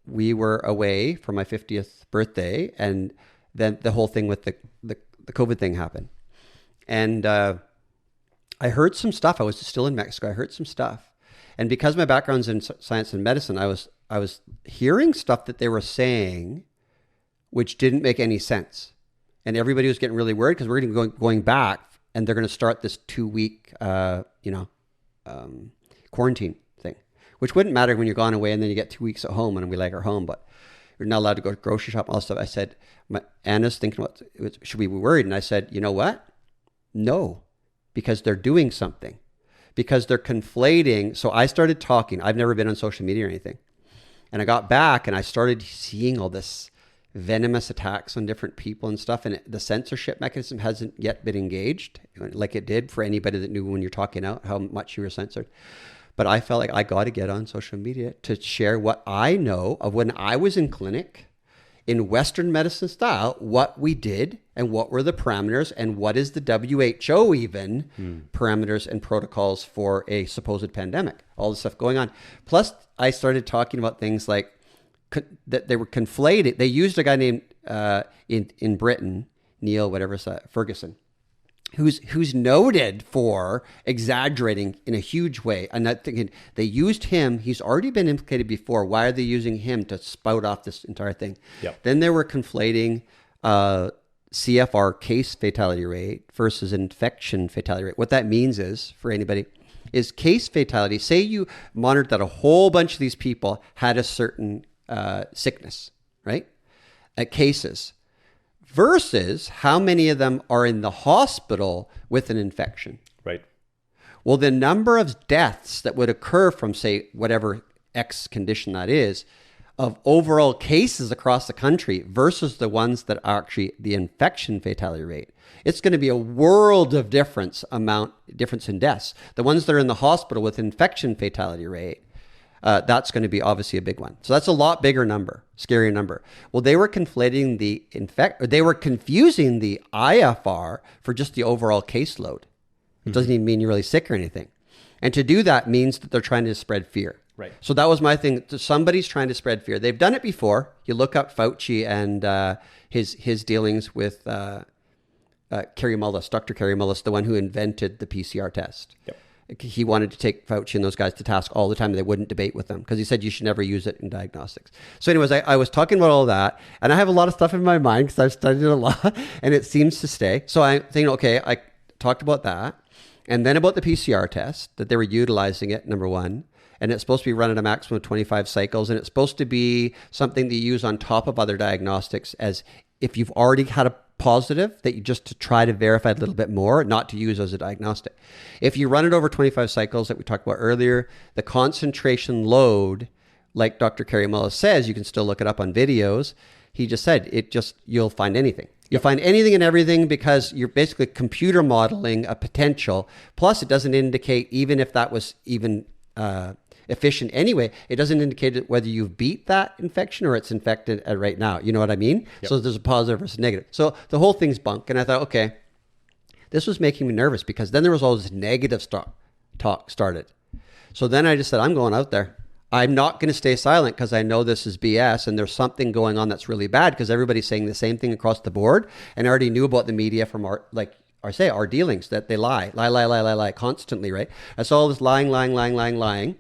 we were away for my 50th birthday, and then the whole thing with the COVID thing happened. And I heard some stuff. I was still in Mexico. I heard some stuff. And because my background's in science and medicine, I was hearing stuff that they were saying which didn't make any sense. And everybody was getting really worried because we're going back, and they're going to start this 2-week, quarantine thing, which wouldn't matter when you're gone away and then you get 2 weeks at home, and we like our home, but you're not allowed to go to grocery shop and all that stuff. I said, Anna's thinking, should we be worried? And I said, you know what? No, because they're doing something, because they're conflating. So I started talking. I've never been on social media or anything. And I got back and I started seeing all this venomous attacks on different people and stuff. And the censorship mechanism hasn't yet been engaged like it did for anybody that knew when you're talking out how much you were censored. But I felt like I got to get on social media to share what I know of when I was in clinic in Western medicine style, what we did and what were the parameters and what is the WHO even parameters and protocols for a supposed pandemic, all the stuff going on. Plus I started talking about things like that they were conflated. They used a guy named in Britain, Neil, Ferguson, who's noted for exaggerating in a huge way. I'm not thinking they used him. He's already been implicated before. Why are they using him to spout off this entire thing? Yep. Then they were conflating CFR case fatality rate versus infection fatality rate. What that means is, for anybody, is case fatality. Say you monitored that a whole bunch of these people had a certain sickness, right? Cases. Versus how many of them are in the hospital with an infection. Right. Well, the number of deaths that would occur from, say, whatever X condition that is, of overall cases across the country versus the ones that are actually the infection fatality rate, it's going to be a world of difference in deaths. The ones that are in the hospital with infection fatality rate, that's going to be obviously a big one. So that's a lot bigger number, scarier number. Well, they were conflating they were confusing the IFR for just the overall caseload. It doesn't even mean you're really sick or anything. And to do that means that they're trying to spread fear. Right. So that was my thing. Somebody's trying to spread fear. They've done it before. You look up Fauci and his dealings with Kerry Mullis, Dr. Kerry Mullis, the one who invented the PCR test. Yep. He wanted to take Fauci and those guys to task all the time. They wouldn't debate with them because he said you should never use it in diagnostics. So anyways, I was talking about all that, and I have a lot of stuff in my mind because I've studied it a lot, and it seems to stay. So I'm thinking, okay, I talked about that, and then about the PCR test, that they were utilizing it, number one, and it's supposed to be run at a maximum of 25 cycles, and it's supposed to be something that you use on top of other diagnostics as if you've already had a positive, that you just to try to verify a little bit more, not to use as a diagnostic. If you run it over 25 cycles that we talked about earlier, the concentration load, like Dr. Kerry Mullis says, you can still look it up on videos. He just said, you'll find anything. You'll find anything and everything because you're basically computer modeling a potential. Plus, it doesn't indicate, even if that was even efficient anyway, it doesn't indicate whether you've beat that infection or it's infected right now. You know what I mean? Yep. So there's a positive versus negative. So the whole thing's bunk. And I thought, okay, this was making me nervous because then there was all this negative talk started. So then I just said, I'm going out there. I'm not going to stay silent because I know this is BS and there's something going on that's really bad because everybody's saying the same thing across the board. And I already knew about the media from our dealings, that they lie constantly, right? I saw all this lying.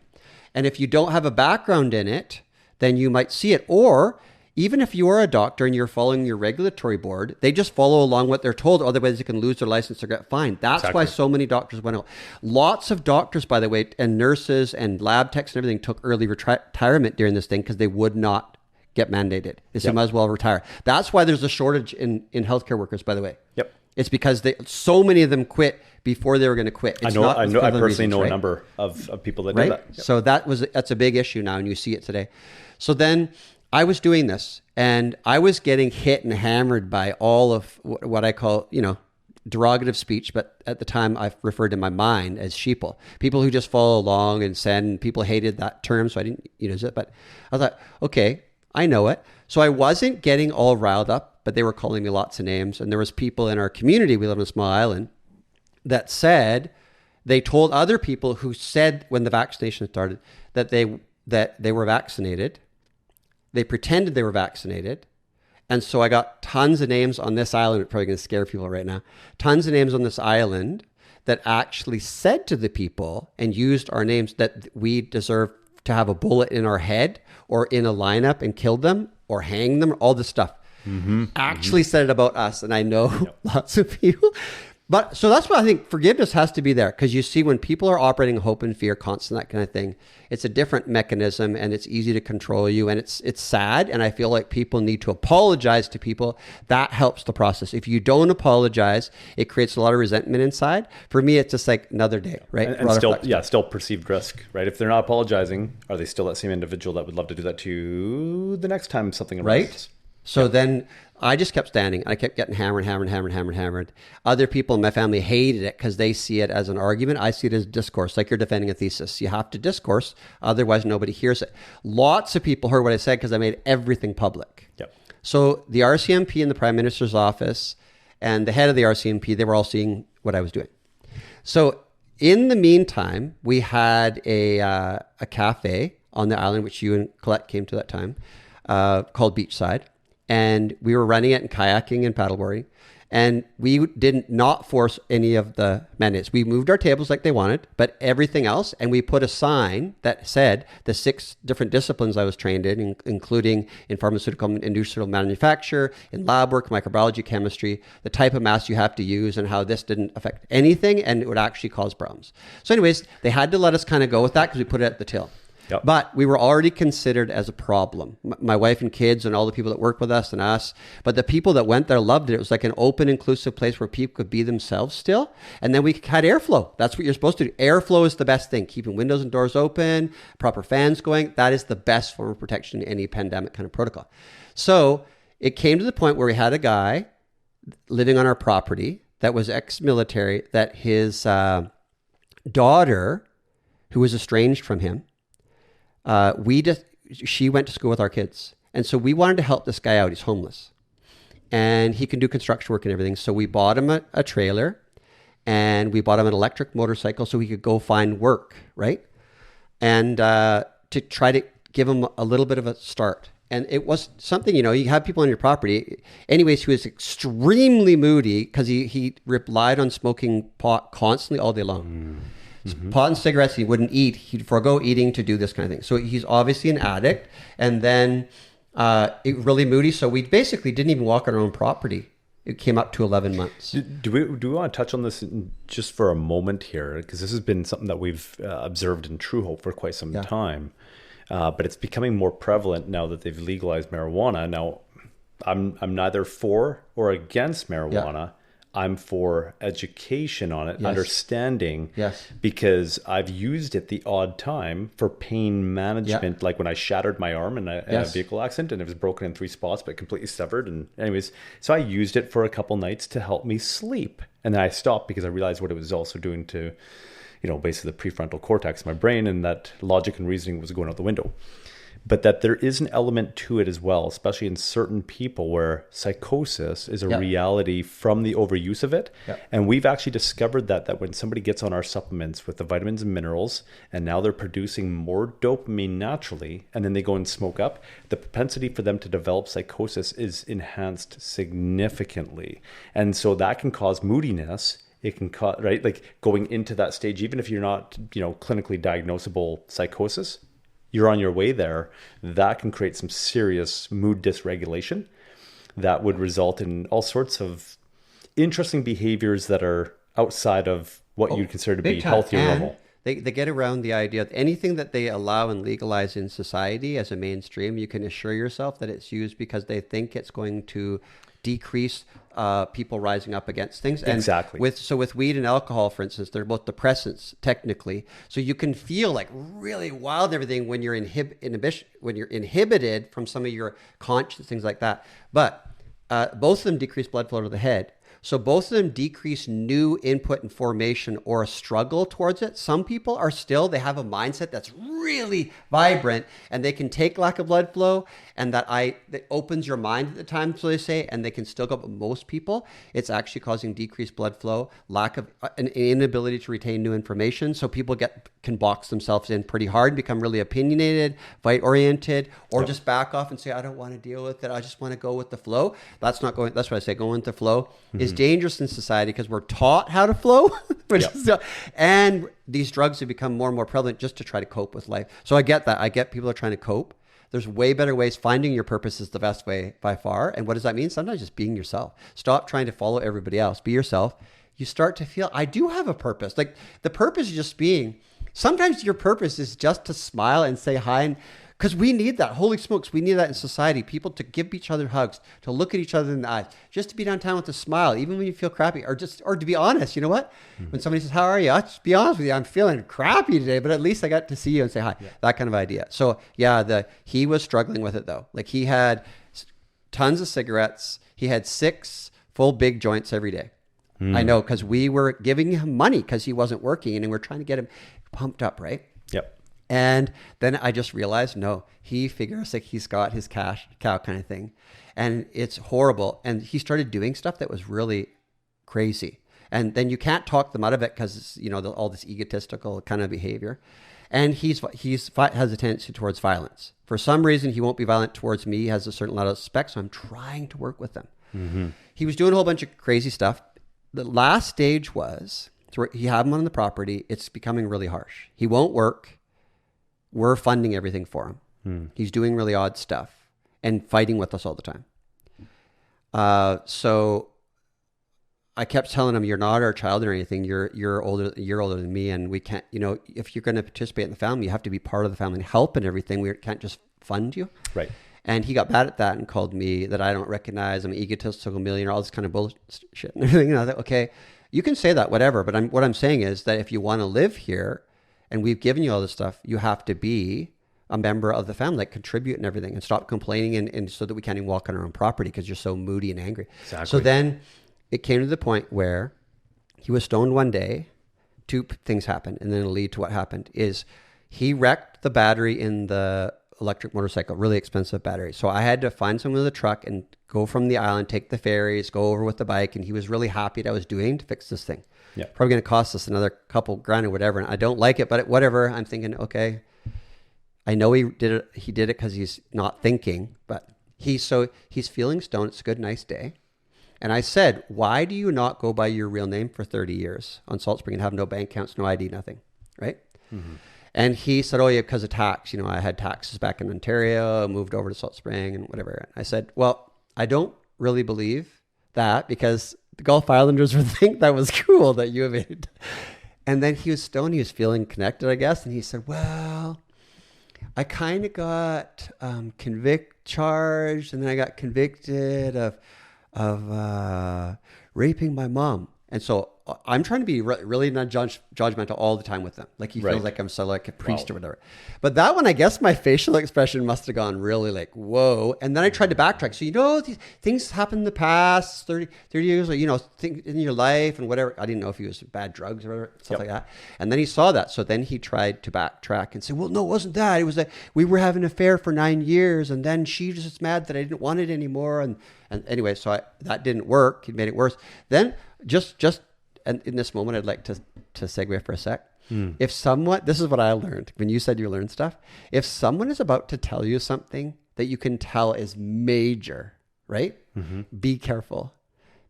And if you don't have a background in it, then you might see it. Or even if you are a doctor and you're following your regulatory board, they just follow along what they're told. Otherwise, they can lose their license or get fined. That's exactly why so many doctors went out. Lots of doctors, by the way, and nurses and lab techs and everything took early retirement during this thing because they would not get mandated. They said, might as well retire. That's why there's a shortage in healthcare workers, by the way. Yep. It's because so many of them quit before they were going to quit. I personally know a number of people that did that. Yep. So that's a big issue now, and you see it today. So then I was doing this, and I was getting hit and hammered by all of what I call, derogative speech, but at the time I referred to my mind as sheeple. People who just follow along and send. People hated that term, so I didn't use it. But I thought, okay, I know it. So I wasn't getting all riled up, but they were calling me lots of names. And there was people in our community, we live on a small island, that said, they told other people who said when the vaccination started that they were vaccinated. They pretended they were vaccinated. And so I got tons of names on this island. It's probably going to scare people right now. Tons of names on this island that actually said to the people and used our names that we deserve to have a bullet in our head or in a lineup and kill them or hang them, all this stuff. Actually said it about us. And I know lots of people. But so that's why I think forgiveness has to be there, because you see when people are operating hope and fear, constant, that kind of thing, it's a different mechanism and it's easy to control you, and it's sad. And I feel like people need to apologize to people. That helps the process. If you don't apologize, it creates a lot of resentment inside. For me, it's just like another day, right? And still perceived risk, right? If they're not apologizing, are they still that same individual that would love to do that to you the next time something arises? Right. So then I just kept standing. I kept getting hammered. Other people in my family hated it because they see it as an argument. I see it as discourse, like you're defending a thesis. You have to discourse, otherwise nobody hears it. Lots of people heard what I said because I made everything public. Yep. So the RCMP in the Prime Minister's office and the head of the RCMP, they were all seeing what I was doing. So in the meantime, we had a cafe on the island, which you and Colette came to that time, called Beachside. And we were running it and kayaking and paddleboarding. And we did not force any of the mandates. We moved our tables like they wanted, but everything else. And we put a sign that said the 6 different disciplines I was trained in, including in pharmaceutical and industrial manufacture, in lab work, microbiology, chemistry, the type of mask you have to use and how this didn't affect anything and it would actually cause problems. So anyways, they had to let us kind of go with that because we put it at the till. Yep. But we were already considered as a problem. My wife and kids and all the people that work with us and us. But the people that went there loved it. It was like an open, inclusive place where people could be themselves still. And then we had airflow. That's what you're supposed to do. Airflow is the best thing. Keeping windows and doors open, proper fans going. That is the best form of protection in any pandemic kind of protocol. So it came to the point where we had a guy living on our property that was ex-military, that his daughter, who was estranged from him, she went to school with our kids. And so we wanted to help this guy out. He's homeless and he can do construction work and everything. So we bought him a trailer and we bought him an electric motorcycle so he could go find work, right? And to try to give him a little bit of a start. And it was something, you have people on your property. Anyways, he was extremely moody because he relied on smoking pot constantly all day long. Pot and cigarettes, he wouldn't eat. He'd forego eating to do this kind of thing. So he's obviously an addict. And then it really moody. So we basically didn't even walk on our own property it came up to 11 months. Do we want to touch on this just for a moment here? Because this has been something that we've observed in Truehope for quite some time. But it's becoming more prevalent now that they've legalized marijuana. Now, I'm neither for or against marijuana. Yeah. I'm for education on it, Yes. understanding, Yes. because I've used it the odd time for pain management, like when I shattered my arm in a vehicle accident and it was broken in 3 spots, but completely severed. And anyways, so I used it for a couple nights to help me sleep. And then I stopped because I realized what it was also doing to, basically the prefrontal cortex of my brain, and that logic and reasoning was going out the window. But that there is an element to it as well, especially in certain people where psychosis is a reality from the overuse of it. And we've actually discovered that when somebody gets on our supplements with the vitamins and minerals, and now they're producing more dopamine naturally, and then they go and smoke up, the propensity for them to develop psychosis is enhanced significantly. And so that can cause moodiness. It can cause, right? Like going into that stage, even if you're not, clinically diagnosable psychosis, you're on your way there, that can create some serious mood dysregulation that would result in all sorts of interesting behaviors that are outside of what you'd consider to be healthy or normal. They get around the idea of anything that they allow and legalize in society as a mainstream, you can assure yourself that it's used because they think it's going to decrease people rising up against things. And exactly. With weed and alcohol, for instance, they're both depressants technically. So you can feel like really wild and everything when you're inhibited from some of your conscious things like that. But both of them decrease blood flow to the head. So both of them decrease new input and formation or a struggle towards it. Some people they have a mindset that's really vibrant and they can take lack of blood flow and that opens your mind at the time, so they say, and they can still go. But most people, it's actually causing decreased blood flow, lack of an inability to retain new information. So people can box themselves in pretty hard, become really opinionated, fight oriented, or just back off and say, I don't want to deal with it. I just want to go with the flow. That's what I say. Going with the flow is dangerous in society because we're taught how to flow, and these drugs have become more and more prevalent just to try to cope with life. So I get that. I get people are trying to cope. There's way better ways. Finding your purpose is the best way by far. And what does that mean? Sometimes just being yourself. Stop trying to follow everybody else. Be yourself. You start to feel, I do have a purpose. Like the purpose is just being. Sometimes your purpose is just to smile and say hi, because we need that. Holy smokes, we need that in society. People to give each other hugs, to look at each other in the eyes, just to be downtown with a smile, even when you feel crappy, or to be honest. You know what? When somebody says, how are you? I'll just be honest with you. I'm feeling crappy today, but at least I got to see you and say hi. That kind of idea. So he was struggling with it though. Like he had tons of cigarettes. He had 6 full big joints every day. I know, because we were giving him money because he wasn't working and we're trying to get him pumped up, right? Yep. And then I just realized, no, he figures like he's got his cash cow kind of thing. And it's horrible. And he started doing stuff that was really crazy. And then you can't talk them out of it because it's, all this egotistical kind of behavior. And he has a tendency towards violence. For some reason, he won't be violent towards me. He has a certain lot of specs. So I'm trying to work with them. Mm-hmm. He was doing a whole bunch of crazy stuff. The last stage was, he had him on the property. It's becoming really harsh. He won't work. We're funding everything for him. He's doing really odd stuff and fighting with us all the time. So I kept telling him, you're not our child or anything. You're older than me. And we can't, if you're going to participate in the family, you have to be part of the family and help and everything. We can't just fund you. Right. And he got bad at that and called me that I don't recognize. I'm an egotistical millionaire, all this kind of bullshit and everything. I thought, okay, you can say that, whatever. But what I'm saying is that if you want to live here and we've given you all this stuff, you have to be a member of the family, like contribute and everything, and stop complaining and so that we can't even walk on our own property because you're so moody and angry. Exactly. So then it came to the point where he was stoned one day. 2 things happened, and then it'll lead to what happened is he wrecked the battery in the electric motorcycle, really expensive battery. So I had to find someone with a truck and go from the island, take the ferries, go over with the bike. And he was really happy that I was doing to fix this thing. Yeah. Probably going to cost us another couple grand or whatever. And I don't like it, but whatever. I'm thinking, okay, I know he did it. He did it because he's not thinking, but he's feeling stoned. It's a good, nice day. And I said, why do you not go by your real name for 30 years on Salt Spring and have no bank accounts, no ID, nothing, right? Mm-hmm. And he said, oh yeah, because of tax. I had taxes back in Ontario, moved over to Salt Spring and whatever. I said, well, I don't really believe that because the Gulf Islanders would think that was cool that you evaded. And then he was stoned. He was feeling connected, I guess. And he said, well, I kind of got charged, and then I got convicted of raping my mom. And so I'm trying to be really not judgmental all the time with them. Like he feels like I'm so like a priest or whatever. But that one, I guess my facial expression must have gone really like, whoa. And then I tried to backtrack. So, these things happen in the past 30 years, or, things in your life and whatever. I didn't know if he was bad drugs or whatever, stuff like that. And then he saw that. So then he tried to backtrack and say, well, no, it wasn't that. It was that we were having an affair for 9 years. And then she was just mad that I didn't want it anymore. And anyway, so that didn't work. He made it worse. Then and in this moment, I'd like to segue for a sec. If someone, this is what I learned when you said you learned stuff. If someone is about to tell you something that you can tell is major, right? Be careful.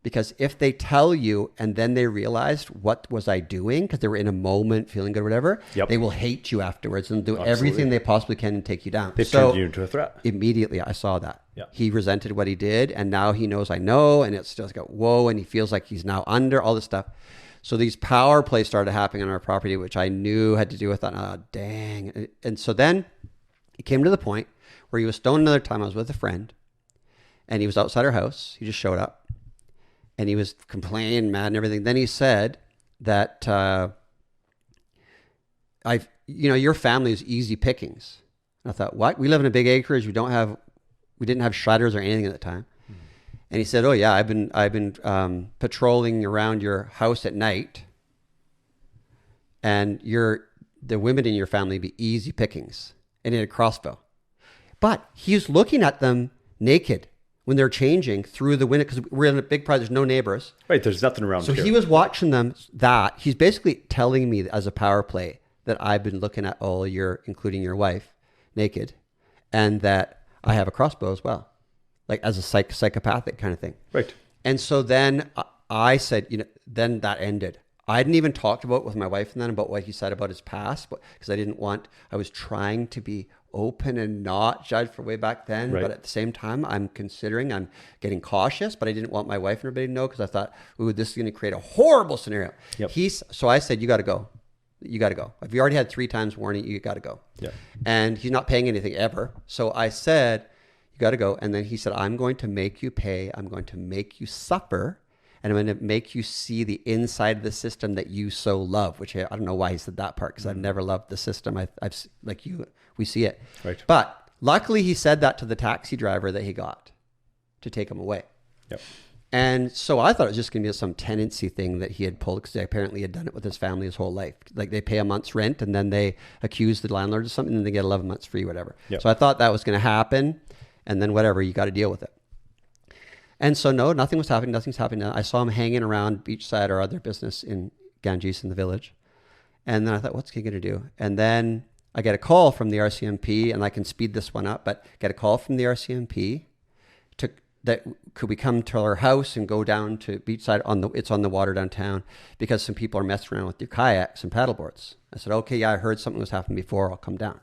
Because if they tell you and then they realized, what was I doing? Because they were in a moment feeling good or whatever, they will hate you afterwards and do everything they possibly can to take you down. They've turned you into a threat. Immediately, I saw that. Yeah. He resented what he did, and now he knows I know, and it's just like, whoa, and he feels like he's now under all this stuff. So these power plays started happening on our property, which I knew had to do with that. Oh, dang. And so then it came to the point where he was stoned another time. I was with a friend, and he was outside our house. He just showed up, and he was complaining, mad, and everything. Then he said that, your family is easy pickings. And I thought, what? We live in a big acreage. We didn't have shredders or anything at the time. And he said, oh yeah, I've been patrolling around your house at night, and the women in your family be easy pickings. And he had a crossbow. But he's looking at them naked when they're changing through the window, because we're in a big project, there's no neighbors. Right, there's nothing around so here. He was watching them he's basically telling me as a power play that I've been looking at all including your wife, naked, and that I have a crossbow as well. Like as a psychopathic kind of thing. Right. And so then I said, then that ended. I hadn't even talked with my wife and then about what he said about his past, because I was trying to be open and not judge for way back then. Right. But at the same time, I'm getting cautious, but I didn't want my wife and everybody to know, because I thought, ooh, this is going to create a horrible scenario. Yep. So I said, you got to go. You got to go. If you already had 3 times warning, you got to go. Yep. And he's not paying anything ever. So I said, you got to go. And then he said, I'm going to make you pay. I'm going to make you suffer. And I'm going to make you see the inside of the system that you so love, which I don't know why he said that part, because I've never loved the system. I've like you, we see it. Right. But luckily he said that to the taxi driver that he got to take him away. Yep. And so I thought it was just going to be some tenancy thing that he had pulled, because apparently he had done it with his family his whole life. Like they pay a month's rent and then they accuse the landlord of something and they get 11 months free, whatever. Yep. So I thought that was going to happen. And then whatever, you got to deal with it. And so no, nothing was happening. Nothing's happening. I saw him hanging around beachside or other business in Ganges in the village. And then I thought, what's he going to do? And then I get a call from the RCMP, and I can speed this one up, but get a call from the RCMP that could we come to our house and go down to beachside it's on the water downtown, because some people are messing around with their kayaks and paddleboards. I said, okay, yeah, I heard something was happening before. I'll come down.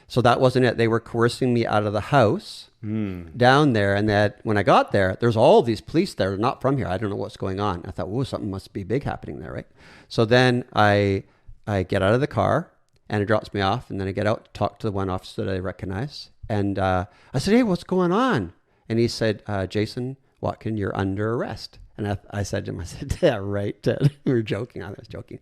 So that wasn't it. They were coercing me out of the house down there. And that when I got there, there's all these police there, not from here. I don't know what's going on. I thought, whoa, something must be big happening there, right? So then I get out of the car, and it drops me off. And then I get out to talk to the one officer that I recognize. And I said, hey, what's going on? And he said, Jason Watkin, you're under arrest. And I said to him, yeah, right. We were joking. I was joking.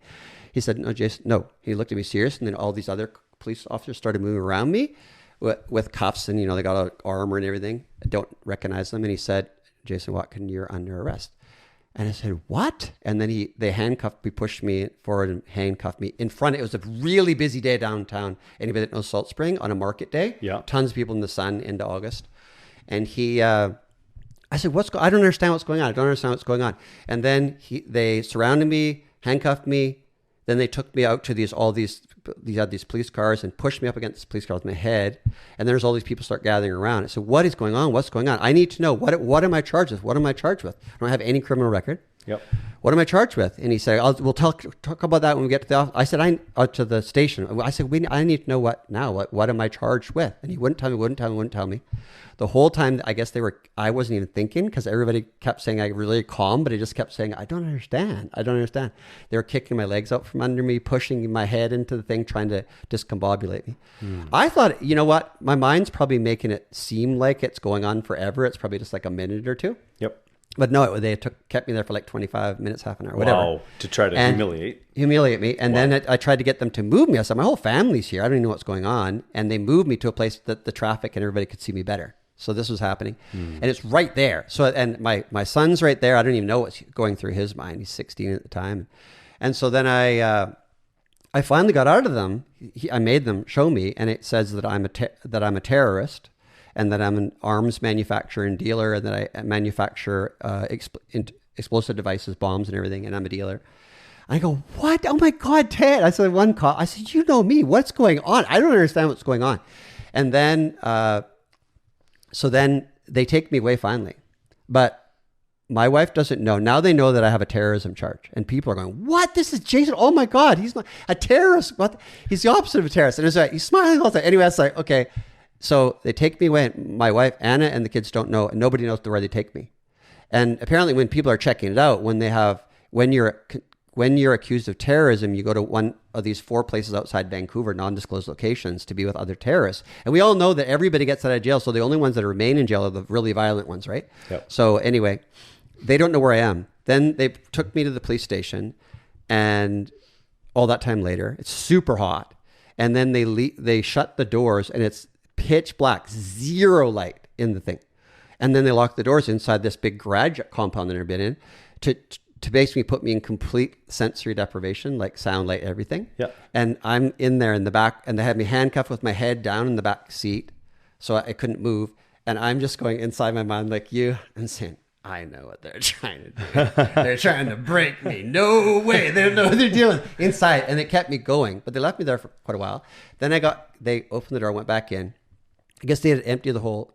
He said, no, Jason, no. He looked at me serious. And then all these other police officers started moving around me with cuffs, and they got armor and everything. I don't recognize them. And he said, Jason Watkin, you're under arrest. And I said, what? And then they handcuffed me, pushed me forward and handcuffed me in front. It was a really busy day downtown. Anybody that knows Salt Spring, on a market day, tons of people in the sun into August. And I said, I don't understand what's going on. I don't understand what's going on. And then they surrounded me, handcuffed me. Then they took me out to these police cars and pushed me up against this police car with my head. And there's all these people start gathering around. I said, what is going on? What's going on? I need to know. What am I charged with? What am I charged with? I don't have any criminal record. Yep. What am I charged with? And he said, we'll talk about that when we get to the office. I said, to the station. I said, I need to know what am I charged with? And he wouldn't tell me. The whole time, I guess I wasn't even thinking, because everybody kept saying I really calm, but he just kept saying, I don't understand. They were kicking my legs out from under me, pushing my head into the thing, trying to discombobulate me. I thought, you know what? My mind's probably making it seem like it's going on forever. It's probably just like a minute or two. Yep. But no, they kept me there for like 25 minutes, half an hour, whatever. Wow, to try to humiliate me. And then I tried to get them to move me. I said, my whole family's here. I don't even know what's going on. And they moved me to a place that the traffic and everybody could see me better. So this was happening. And it's right there. So, and my son's right there. I don't even know what's going through his mind. He's 16 at the time. And so then I finally got out of them. I made them show me, and it says that I'm a terrorist, and that I'm an arms manufacturer and dealer, and that I manufacture explosive devices, bombs and everything, and I'm a dealer. I go, what? Oh my God, Ted. I said, one cop. I said, you know me. What's going on? I don't understand what's going on. And then, so then they take me away finally. But my wife doesn't know. Now they know that I have a terrorism charge. And people are going, what? This is Jason. Oh my God. He's not a terrorist. What? He's the opposite of a terrorist. And it's like, he's smiling all the time. Anyway, it's like, okay. So they take me away. My wife, Anna, and the kids don't know. And nobody knows where they take me. And apparently when people are checking it out, when you're accused of terrorism, you go to one of these 4 places outside Vancouver, non-disclosed locations, to be with other terrorists. And we all know that everybody gets out of jail. So the only ones that remain in jail are the really violent ones, right? Yep. So anyway, they don't know where I am. Then they took me to the police station, and all that time later, it's super hot. And then they shut the doors, and it's pitch black, zero light in the thing. And then they lock the doors inside this big garage compound that I've been in to basically put me in complete sensory deprivation, like sound, light, everything. Yeah. And I'm in there in the back, and they had me handcuffed with my head down in the back seat, so I couldn't move. And I'm just going inside my mind like you and saying, I know what they're trying to do. They're trying to break me. No way. They don't know what they're doing inside. And it kept me going, but they left me there for quite a while. Then they opened the door, went back in. I guess they had to empty the whole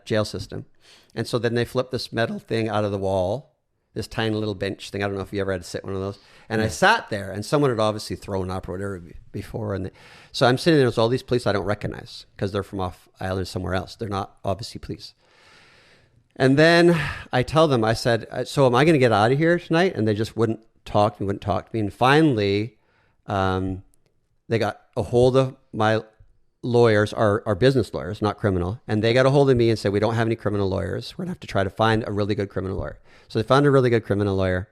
jail system. And so then they flipped this metal thing out of the wall, this tiny little bench thing. I don't know if you ever had to sit one of those. And I sat there, and someone had obviously thrown up or whatever before. So I'm sitting there with all these police I don't recognize because they're from off island somewhere else. They're not obviously police. And then I tell them, I said, so am I going to get out of here tonight? And they just wouldn't talk to me. And finally, they got a hold of my lawyers, our business lawyers, not criminal. And they got a hold of me and said, we don't have any criminal lawyers. We're going to have to try to find a really good criminal lawyer. So they found a really good criminal lawyer.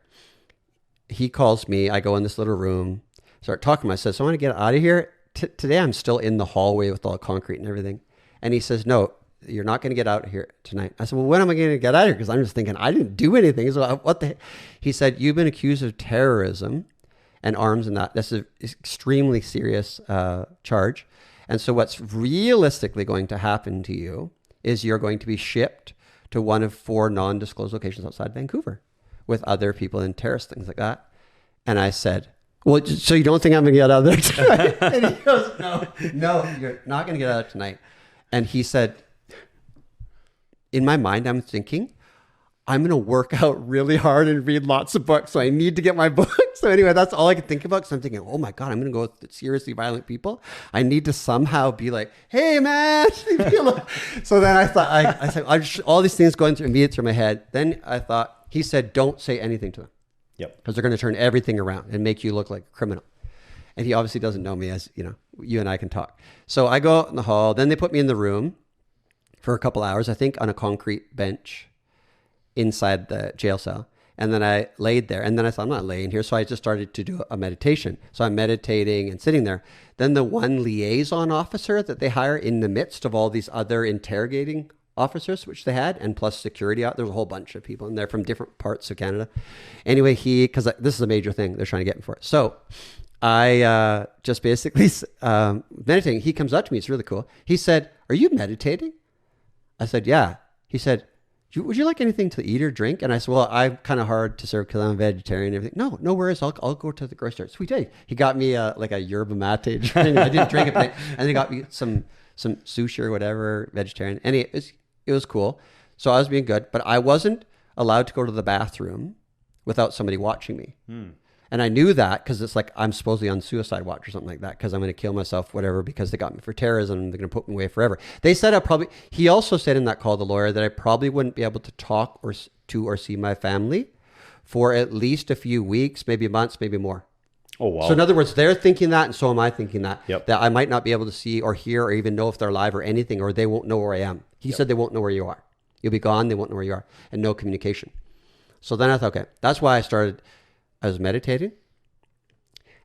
He calls me. I go in this little room, start talking to him. I said, so I want to get out of here. Today I'm still in the hallway with all the concrete and everything. And he says, no, you're not going to get out here tonight. I said, well, when am I going to get out of here? Because I'm just thinking, I didn't do anything. So what the heck? He said, you've been accused of terrorism and arms and that. That's an extremely serious charge. And so what's realistically going to happen to you is you're going to be shipped to one of 4 non-disclosed locations outside Vancouver with other people and terrorist things like that. And I said, well, so you don't think I'm going to get out of there tonight? And he goes, no, you're not going to get out tonight. And he said, in my mind, I'm thinking, I'm going to work out really hard and read lots of books. So I need to get my book. So anyway, that's all I could think about. So I'm thinking, oh my God, I'm going to go with seriously violent people. I need to somehow be like, hey man. So then I thought, I said, all these things going through my head. Then I thought, he said, don't say anything to them. Yep. Because they're going to turn everything around and make you look like a criminal. And he obviously doesn't know me, as you know, you and I can talk. So I go out in the hall. Then they put me in the room for a couple hours, I think, on a concrete bench inside the jail cell. And then I laid there, and then I thought, I'm not laying here. So I just started to do a meditation. So I'm meditating and sitting there. Then the one liaison officer that they hire in the midst of all these other interrogating officers, which they had, and plus security out, there's a whole bunch of people in there from different parts of Canada. Anyway, because this is a major thing they're trying to get me for. So I just basically meditating. He comes up to me. It's really cool. He said, are you meditating? I said, yeah. He said, would you like anything to eat or drink? And I said, well, I'm kind of hard to serve because I'm a vegetarian and everything. No worries. I'll go to the grocery store. Sweet day. He got me like a yerba mate drink. I didn't drink it, and he got me some sushi or whatever, vegetarian. And it was cool. So I was being good, but I wasn't allowed to go to the bathroom without somebody watching me. And I knew that because it's like I'm supposedly on suicide watch or something like that because I'm going to kill myself, whatever, because they got me for terrorism and they're going to put me away forever. They said he also said in that call, the lawyer, that I probably wouldn't be able to talk or see my family for at least a few weeks, maybe months, maybe more. Oh, wow. So in other words, they're thinking that, and so am I thinking that, Yep. that I might not be able to see or hear or even know if they're alive or anything, or they won't know where I am. He said they won't know where you are. You'll be gone. They won't know where you are, and no communication. So then I thought, okay, that's why I was meditating.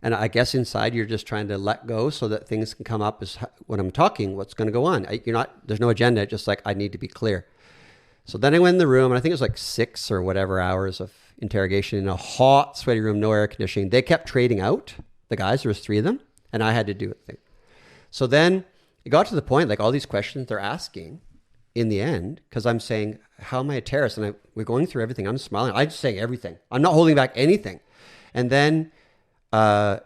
And I guess inside you're just trying to let go so that things can come up as when I'm talking, what's going to go on. There's no agenda, just like I need to be clear. So then I went in the room, and I think it was like 6 or whatever hours of interrogation in a hot, sweaty room, no air conditioning. They kept trading out, the guys, there was 3 of them, and I had to do it. So then it got to the point, like all these questions they're asking in the end, because I'm saying, how am I a terrorist? And we're going through everything. I'm smiling. I'm saying everything. I'm not holding back anything. And then I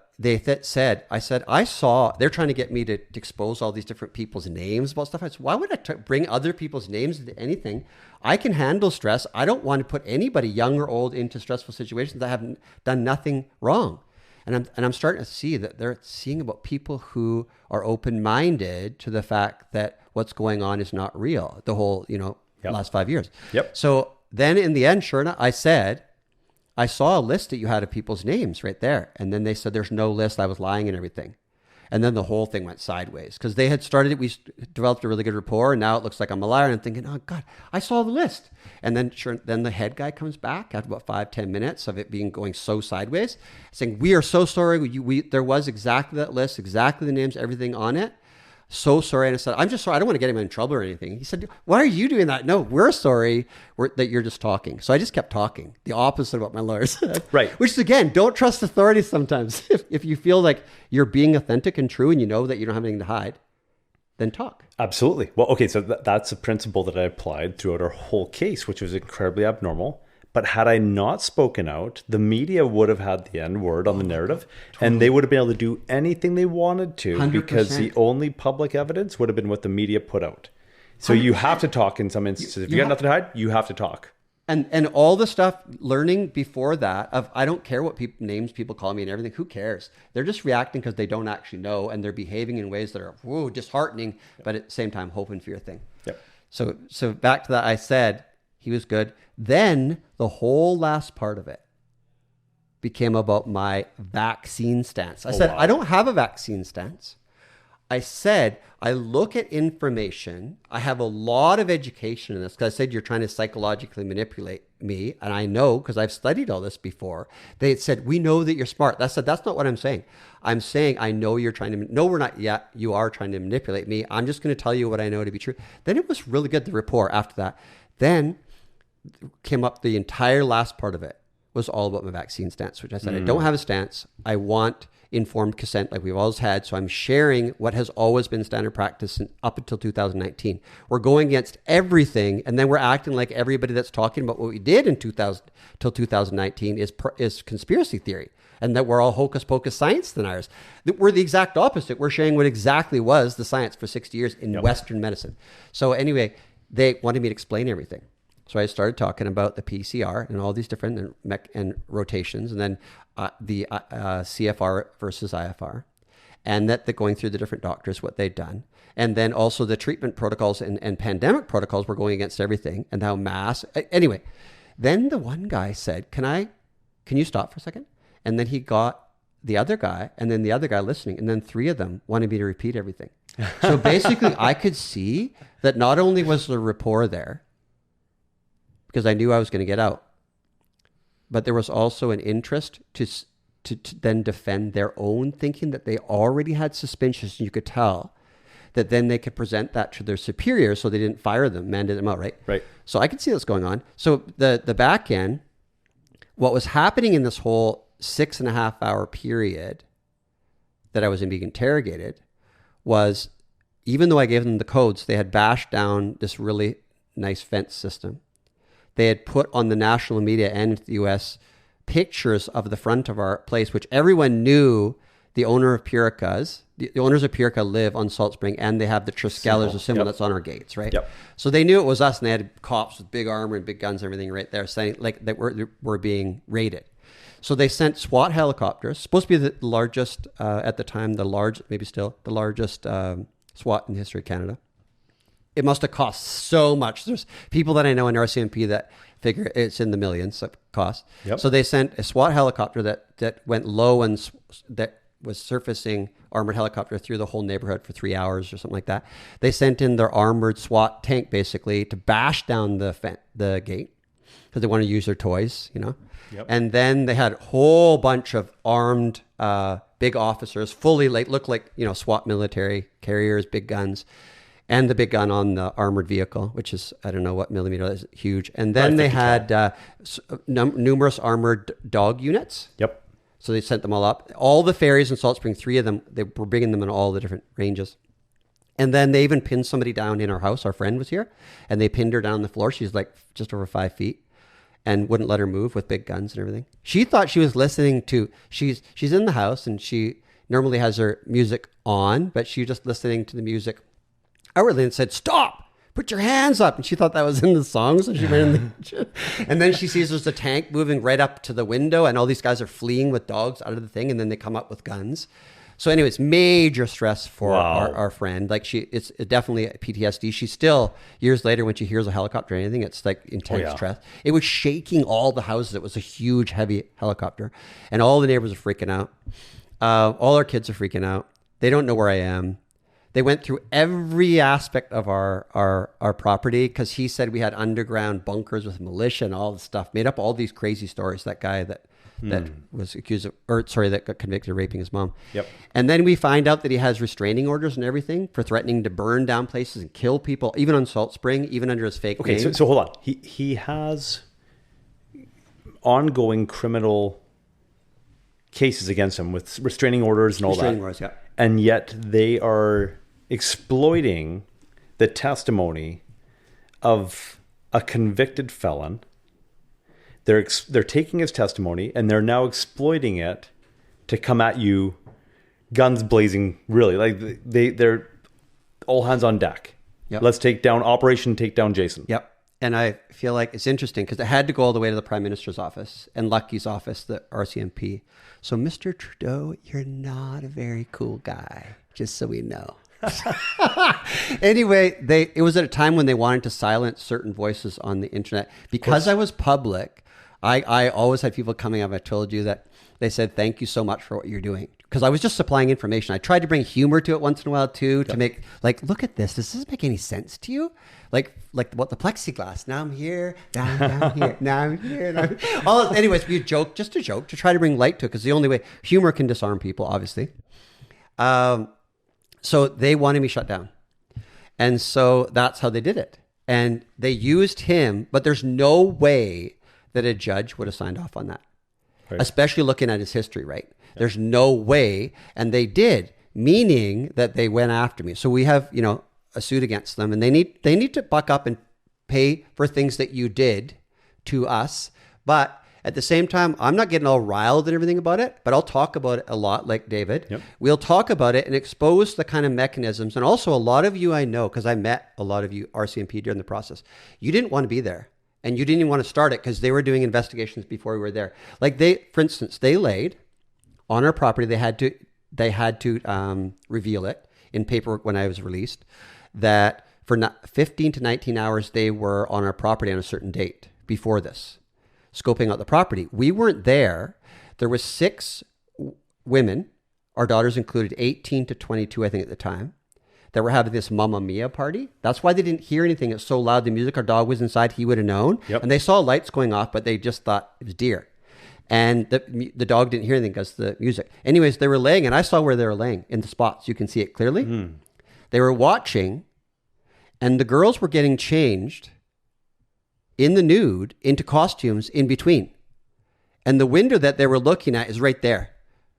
said, I saw, they're trying to get me to expose all these different people's names about stuff. I said, why would I bring other people's names into anything? I can handle stress. I don't want to put anybody, young or old, into stressful situations that haven't done nothing wrong. And I'm starting to see that they're seeing about people who are open-minded to the fact that what's going on is not real. The whole, last 5 years. Yep. So then in the end, sure enough, I said, I saw a list that you had of people's names right there. And then they said, there's no list. I was lying and everything. And then the whole thing went sideways because they had started it. We developed a really good rapport. And now it looks like I'm a liar. And I'm thinking, oh God, I saw the list. And then then the head guy comes back after about 5-10 minutes of it going so sideways, saying, we are so sorry. There was exactly that list, exactly the names, everything on it. So sorry. And I said, I'm just sorry. I don't want to get him in trouble or anything. He said, why are you doing that? No, we're sorry that you're just talking. So I just kept talking, the opposite of what my lawyer said. Right. Which is, again, don't trust authority sometimes. If you feel like you're being authentic and true and you know that you don't have anything to hide, then talk. Absolutely. Well, okay, so that's a principle that I applied throughout our whole case, which was incredibly abnormal. But had I not spoken out, the media would have had the end word on the narrative, and they would have been able to do anything they wanted to 100%. because the only public evidence would have been what the media put out. So 100%. You have to talk in some instances. If you got nothing to hide, you have to talk. And all the stuff learning before that of I don't care what names people call me and everything. Who cares? They're just reacting because they don't actually know, and they're behaving in ways that are disheartening, but at the same time hoping for your thing. Yep. So back to that, I said he was good. Then the whole last part of it became about my vaccine stance. I said, wow. I don't have a vaccine stance. I said, I look at information. I have a lot of education in this because I said you're trying to psychologically manipulate me. And I know because I've studied all this before. They had said, we know that you're smart. I said, that's not what I'm saying. I'm saying, I know you're trying to, no, we're not yet. You are trying to manipulate me. I'm just going to tell you what I know to be true. Then it was really good, the rapport after that. Then came up the entire last part of it was all about my vaccine stance, which I said, I don't have a stance. I want informed consent like we've always had. So I'm sharing what has always been standard practice up until 2019. We're going against everything. And then we're acting like everybody that's talking about what we did in 2019 is conspiracy theory. And that we're all hocus pocus science deniers. That we're the exact opposite. We're sharing what exactly was the science for 60 years in Western medicine. So anyway, they wanted me to explain everything. So I started talking about the PCR and all these different and rotations, and then the CFR versus IFR, and that they're going through the different doctors, what they'd done. And then also the treatment protocols and pandemic protocols were going against everything, and how anyway, then the one guy said, can you stop for a second? And then he got the other guy, and then the other guy listening, and then 3 of them wanted me to repeat everything. So basically I could see that not only was the rapport there, because I knew I was going to get out, but there was also an interest to then defend their own thinking that they already had suspicions, and you could tell that then they could present that to their superiors so they didn't fire them, mandate them out, right? Right. So I could see what's going on. So the back end, what was happening in this whole 6.5 hour period that I was being interrogated was, even though I gave them the codes, they had bashed down this really nice fence system. They had put on the national media and the U.S. pictures of the front of our place, which everyone knew the owner of Purica's, the owners of Purica live on Salt Spring, and they have the Triskelion as a symbol that's on our gates, right? Yep. So they knew it was us, and they had cops with big armor and big guns and everything right there, saying like that we're being raided. So they sent SWAT helicopters, supposed to be the largest, at the time, maybe still, the largest SWAT in the history of Canada. It must have cost so much. There's people that I know in RCMP that figure it's in the millions of cost. Yep. So they sent a SWAT helicopter that went low and that was surfacing armored helicopter through the whole neighborhood for 3 hours or something like that. They sent in their armored SWAT tank basically to bash down the gate because they want to use their toys, you know. Yep. And then they had a whole bunch of armed big officers, fully looked like, you know, SWAT military carriers, big guns, and the big gun on the armored vehicle, which is, I don't know what millimeter, is huge. And then they had numerous armored dog units. Yep. So they sent them all up. All the ferries in Salt Spring, 3 of them, they were bringing them in all the different ranges. And then they even pinned somebody down in our house. Our friend was here, and they pinned her down on the floor. She's like just over 5 feet. And wouldn't let her move with big guns and everything. She thought she was listening to, she's in the house and she normally has her music on, but she was just listening to the music outwardly and said, "Stop, put your hands up." And she thought that was in the song. So she went in the, and then she sees there's a tank moving right up to the window and all these guys are fleeing with dogs out of the thing. And then they come up with guns. So anyways, major stress for our friend. Like it's definitely PTSD. She's still, years later, when she hears a helicopter or anything, it's like intense stress. It was shaking all the houses. It was a huge, heavy helicopter. And all the neighbors are freaking out. All our kids are freaking out. They don't know where I am. They went through every aspect of our property because he said we had underground bunkers with militia and all this stuff. Made up all these crazy stories. That guy that was accused of, that got convicted of raping his mom. Yep. And then we find out that he has restraining orders and everything for threatening to burn down places and kill people, even on Salt Spring, even under his fake name. So hold on. He has ongoing criminal cases against him with restraining orders and all restraining that. Orders, yeah. And yet they are exploiting the testimony of a convicted felon. They're taking his testimony and they're now exploiting it to come at you, guns blazing. Really, like they're all hands on deck. Yep. Let's take down Jason. Yep. And I feel like it's interesting because it had to go all the way to the Prime Minister's office and Lucky's office, the RCMP. So, Mr. Trudeau, you're not a very cool guy, just so we know. Anyway, it was at a time when they wanted to silence certain voices on the internet. Because I was public, I always had people coming up. I told you that they said, "Thank you so much for what you're doing." Because I was just supplying information. I tried to bring humor to it once in a while too, to make like, look at this. Does this make any sense to you? Like what the plexiglass. Now I'm here. Now I'm here. Now I'm here. Now I'm here. Anyways, we joke, just a joke, to try to bring light to it, because the only way humor can disarm people, obviously. So they wanted me shut down, and so that's how they did it. And they used him, but there's no way that a judge would have signed off on that, right. Especially looking at his history, right? There's no way. And they did, meaning that they went after me. So we have, a suit against them, and they need to buck up and pay for things that you did to us. But at the same time, I'm not getting all riled and everything about it, but I'll talk about it a lot, like David. Yep. We'll talk about it and expose the kind of mechanisms. And also a lot of you I know, because I met a lot of you RCMP during the process. You didn't want to be there. And you didn't even want to start it because they were doing investigations before we were there. Like for instance, they laid on our property. They had to reveal it in paperwork when I was released that for 15 to 19 hours, they were on our property on a certain date before this, scoping out the property. We weren't there. There was 6 women, our daughters included, 18 to 22, I think at the time, that were having this Mamma Mia party. That's why they didn't hear anything. It was so loud. The music, our dog was inside. He would have known. Yep. And they saw lights going off, but they just thought it was deer. And the dog didn't hear anything because of the music. Anyways, they were laying, and I saw where they were laying in the spots. You can see it clearly. Mm. They were watching, and the girls were getting changed in the nude into costumes in between. And the window that they were looking at is right there.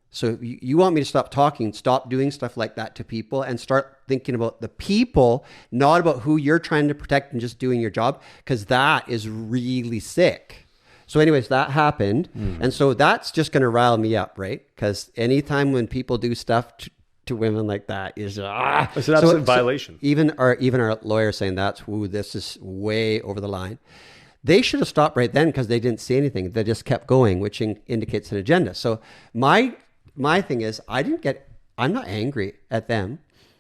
So you want me to stop talking, stop doing stuff like that to people, and start thinking about the people, not about who you're trying to protect and just doing your job, because that is really sick. So anyways, that happened. Mm. And so that's just going to rile me up, right? Because anytime when people do stuff to women like that is It's an absolute violation. Even our lawyer saying this is way over the line. They should have stopped right then because they didn't see anything. They just kept going, which indicates an agenda. So my thing is, I'm not angry at them,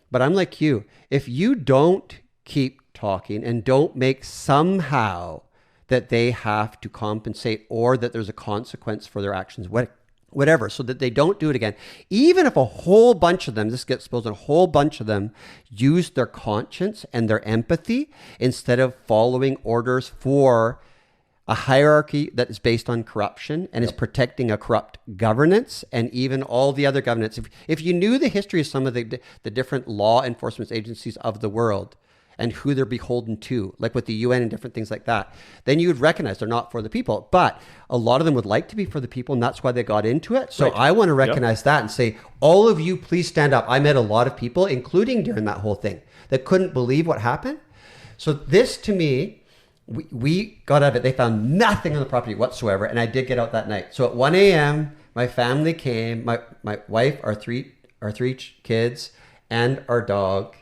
but I'm like you. If you don't keep talking and don't make somehow that they have to compensate or that there's a consequence for their actions, whatever, so that they don't do it again. Even if a whole bunch of them, this gets exposed, and a whole bunch of them use their conscience and their empathy instead of following orders for a hierarchy that is based on corruption and is protecting a corrupt governance and even all the other governance. If you knew the history of some of the different law enforcement agencies of the world, and who they're beholden to, like with the UN and different things like that, then you would recognize they're not for the people. But a lot of them would like to be for the people, and that's why they got into it. So I want to recognize that and say, all of you, please stand up. I met a lot of people, including during that whole thing, that couldn't believe what happened. So this, to me, we got out of it. They found nothing on the property whatsoever, and I did get out that night. So at 1 a.m., my family came, my wife, our three kids, and our dog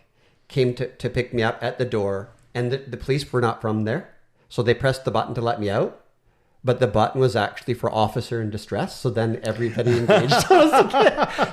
came to pick me up at the door, and the police were not from there. So they pressed the button to let me out, but the button was actually for officer in distress. So then everybody engaged.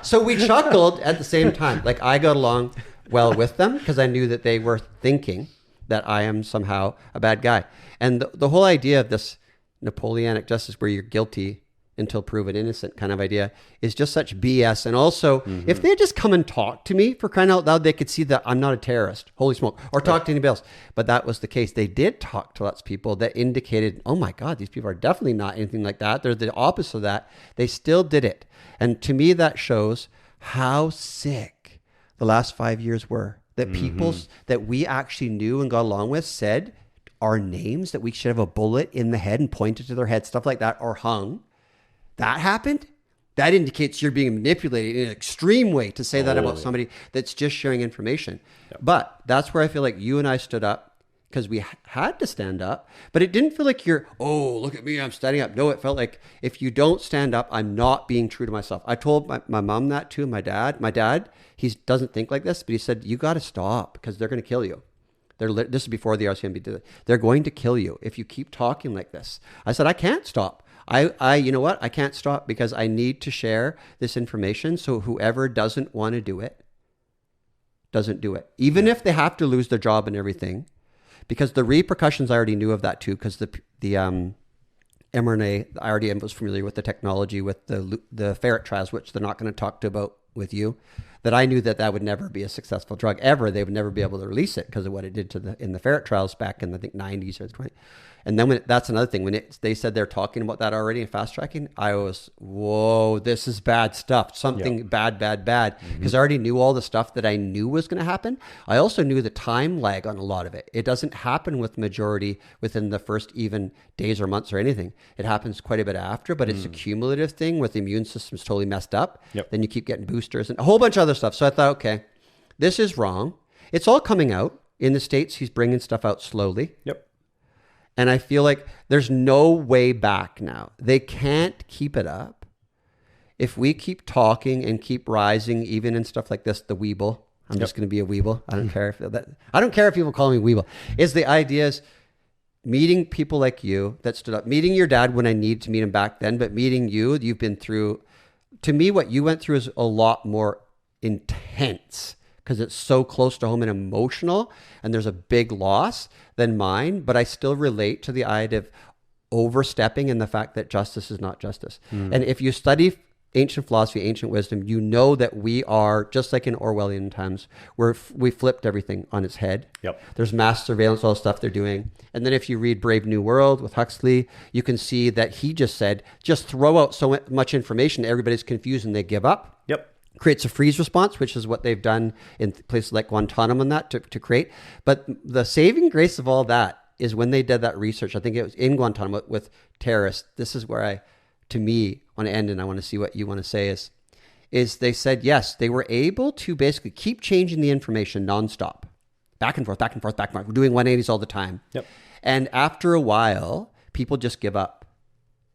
So we chuckled at the same time. Like, I got along well with them because I knew that they were thinking that I am somehow a bad guy. And the whole idea of this Napoleonic justice where you're guilty until proven innocent kind of idea is just such BS. And also, if they just come and talk to me, for crying out loud, they could see that I'm not a terrorist, holy smoke, or talk to anybody else. But that was the case. They did talk to lots of people that indicated, oh my God, these people are definitely not anything like that. They're the opposite of that. They still did it. And to me, that shows how sick the last 5 years were. That people that we actually knew and got along with said our names, that we should have a bullet in the head and pointed to their head, stuff like that, or hung. That happened. That indicates you're being manipulated in an extreme way to say that about somebody that's just sharing information. Yep. But that's where I feel like you and I stood up because we had to stand up, but it didn't feel like look at me, I'm standing up. No, it felt like if you don't stand up, I'm not being true to myself. I told my mom that too, my dad, he doesn't think like this, but he said, you got to stop because they're going to kill you. This is before the RCMP did it. They're going to kill you if you keep talking like this. I said, I can't stop. You know what? I can't stop because I need to share this information. So whoever doesn't want to do it, doesn't do it. Even if they have to lose their job and everything, because the repercussions, I already knew of that too, because the mRNA, I already was familiar with the technology with the ferret trials, which they're not going to talk about with you, that I knew that would never be a successful drug ever. They would never be able to release it because of what it did in the ferret trials back in, I think, 90s or 20s. And then that's another thing. When they said they're talking about that already in fast tracking, I was, whoa, this is bad stuff. Something bad. Because I already knew all the stuff that I knew was going to happen. I also knew the time lag on a lot of it. It doesn't happen with majority within the first even days or months or anything. It happens quite a bit after, but it's a cumulative thing with the immune system's totally messed up. Yep. Then you keep getting boosters and a whole bunch of other stuff. So I thought, okay, this is wrong. It's all coming out. In the States, he's bringing stuff out slowly. Yep. And I feel like there's no way back now. They can't keep it up. If we keep talking and keep rising, even in stuff like this, the Weeble, I'm just going to be a Weeble. I don't care if people call me Weeble. The idea is meeting people like you that stood up, meeting your dad when I needed to meet him back then, but meeting you've been through, to me, what you went through is a lot more intense because it's so close to home and emotional, and there's a big loss than mine, but I still relate to the idea of overstepping and the fact that justice is not justice. And if you study ancient philosophy, ancient wisdom, you know that we are, just like in Orwellian times, where we flipped everything on its head. Yep. There's mass surveillance, all the stuff they're doing. And then if you read Brave New World with Huxley, you can see that he just said, just throw out so much information, everybody's confused and they give up. Yep. Creates a freeze response, which is what they've done in places like Guantanamo and that to create. But the saving grace of all that is when they did that research, I think it was in Guantanamo with terrorists. This is where I want to end, and I want to see what you want to say is they said, yes, they were able to basically keep changing the information nonstop, back and forth. We're doing 180s all the time. Yep. And after a while, people just give up.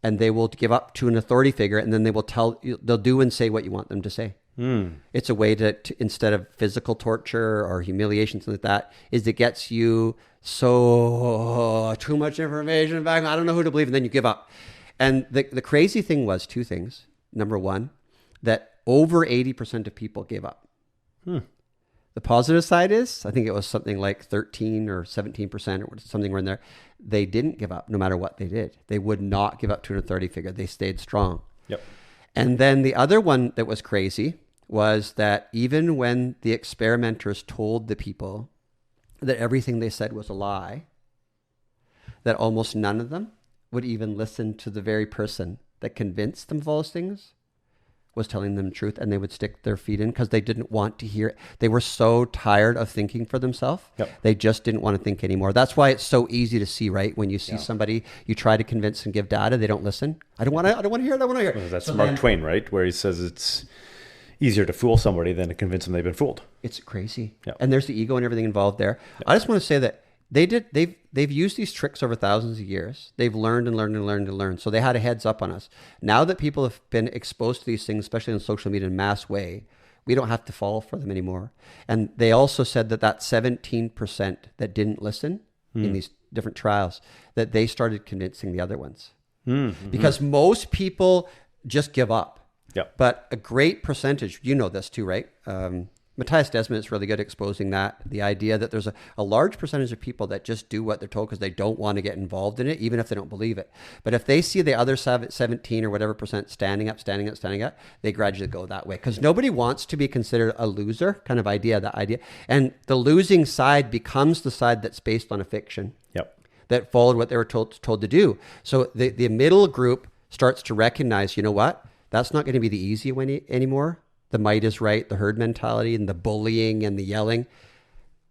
And they will give up to an authority figure, and then they'll do and say what you want them to say. It's a way to instead of physical torture or humiliation, something like that, is it gets you too much information back. I don't know who to believe. And then you give up. And the crazy thing was two things. Number one, that over 80% of people gave up. The positive side is, I think it was something like 13 or 17% or something in there. They didn't give up no matter what they did. They would not give up 230 figure. They stayed strong. Yep. And then the other one that was crazy was that even when the experimenters told the people that everything they said was a lie, that almost none of them would even listen to the very person that convinced them of all those things was telling them the truth, and they would stick their feet in because they didn't want to hear it. They were so tired of thinking for themselves. Yep. They just didn't want to think anymore. That's why it's so easy to see, right? When you see somebody, you try to convince and give data, they don't listen. I don't want to hear it. I want to hear it. Well, that's Mark Twain, right? Where he says it's easier to fool somebody than to convince them they've been fooled. It's crazy. Yeah. And there's the ego and everything involved there. I just want to say that they've used these tricks over thousands of years. They've learned and learned and learned and learned. So they had a heads up on us. Now that people have been exposed to these things, especially on social media in a mass way, we don't have to fall for them anymore. And they also said that 17% that didn't listen in these different trials, that they started convincing the other ones. Because most people just give up. Yep. But a great percentage, you know this too, right? Matthias Desmond is really good at exposing that. The idea that there's a large percentage of people that just do what they're told because they don't want to get involved in it, even if they don't believe it. But if they see the other 17 or whatever percent standing up, they gradually go that way. Because nobody wants to be considered a loser kind of idea, that idea. And the losing side becomes the side that's based on a fiction. Yep. That followed what they were told to do. So the middle group starts to recognize, you know what? That's not going to be the easy one anymore. The might is right, the herd mentality and the bullying and the yelling.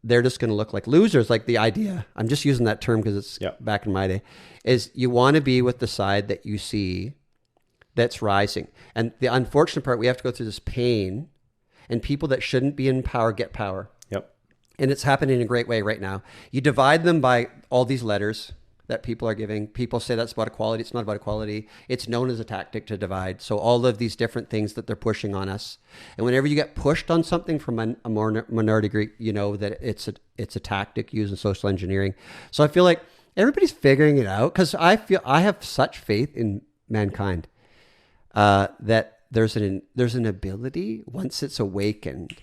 They're just going to look like losers. Like the idea, I'm just using that term because it's back in my day, is you want to be with the side that you see that's rising. And the unfortunate part, we have to go through this pain, and people that shouldn't be in power get power. Yep. And it's happening in a great way right now. You divide them by all these letters that people are giving. People say that's about equality. It's not about equality. It's known as a tactic to divide. So all of these different things that they're pushing on us. And whenever you get pushed on something from a minority group, you know that it's a tactic used in social engineering. So I feel like everybody's figuring it out, because I have such faith in mankind that there's an ability, once it's awakened,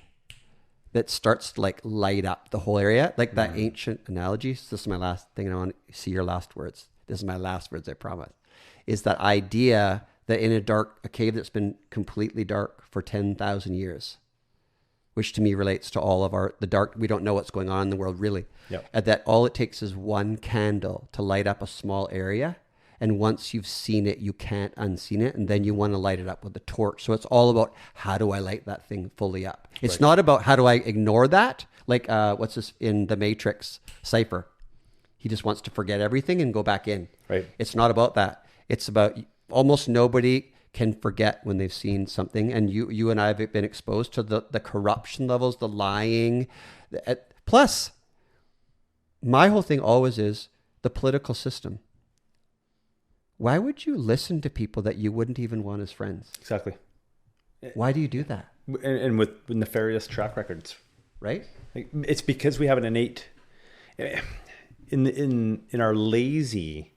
that starts to like light up the whole area. Like that ancient analogy. This is my last thing, and I want to see your last words. This is my last words, I promise. Is that idea that in a cave that's been completely dark for 10,000 years, which to me relates to all of the dark, we don't know what's going on in the world really. Yep. And that all it takes is one candle to light up a small area. And once you've seen it, you can't unseen it. And then you want to light it up with a torch. So it's all about, how do I light that thing fully up? It's not about, how do I ignore that? Like, what's this in the Matrix, Cypher? He just wants to forget everything and go back in. Right. It's not about that. It's about, almost nobody can forget when they've seen something. And you and I have been exposed to the corruption levels, the lying. Plus, my whole thing always is the political system. Why would you listen to people that you wouldn't even want as friends? Exactly. Why do you do that? And with nefarious track records, right? Like, it's because we have an innate in our lazy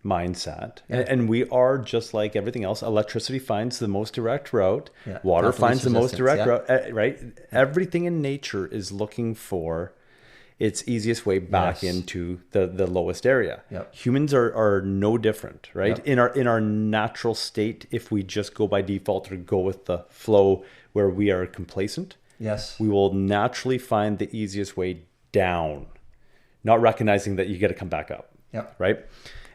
mindset, and we are just like everything else. Electricity finds the most direct route. Yeah. Water finds the most direct route. Right? Everything in nature is looking for its easiest way back into the lowest area. Yep. Humans are no different, right? Yep. In our natural state, if we just go by default or go with the flow where we are complacent, we will naturally find the easiest way down, not recognizing that you got to come back up. Right?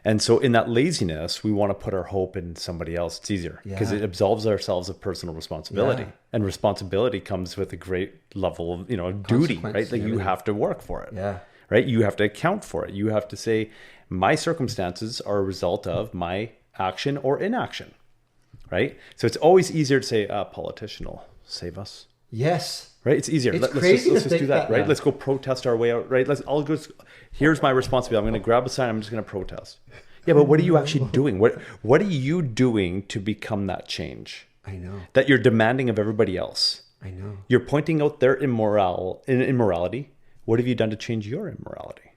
And so in that laziness, we want to put our hope in somebody else. It's easier because it absolves ourselves of personal responsibility. And responsibility comes with a great level of, duty, right? Like you have to work for it, right? You have to account for it. You have to say, my circumstances are a result of my action or inaction, right? So it's always easier to say, a politician will save us. Yes. Right? It's easier. It's Let's just do that, right? Now. Let's go protest our way out, right? Here's my responsibility. I'm going to grab a sign. I'm just going to protest. Yeah, but what are you actually doing? What are you doing to become that change? I know. that you're demanding of everybody else. I know. You're pointing out their immorality. What have you done to change your immorality?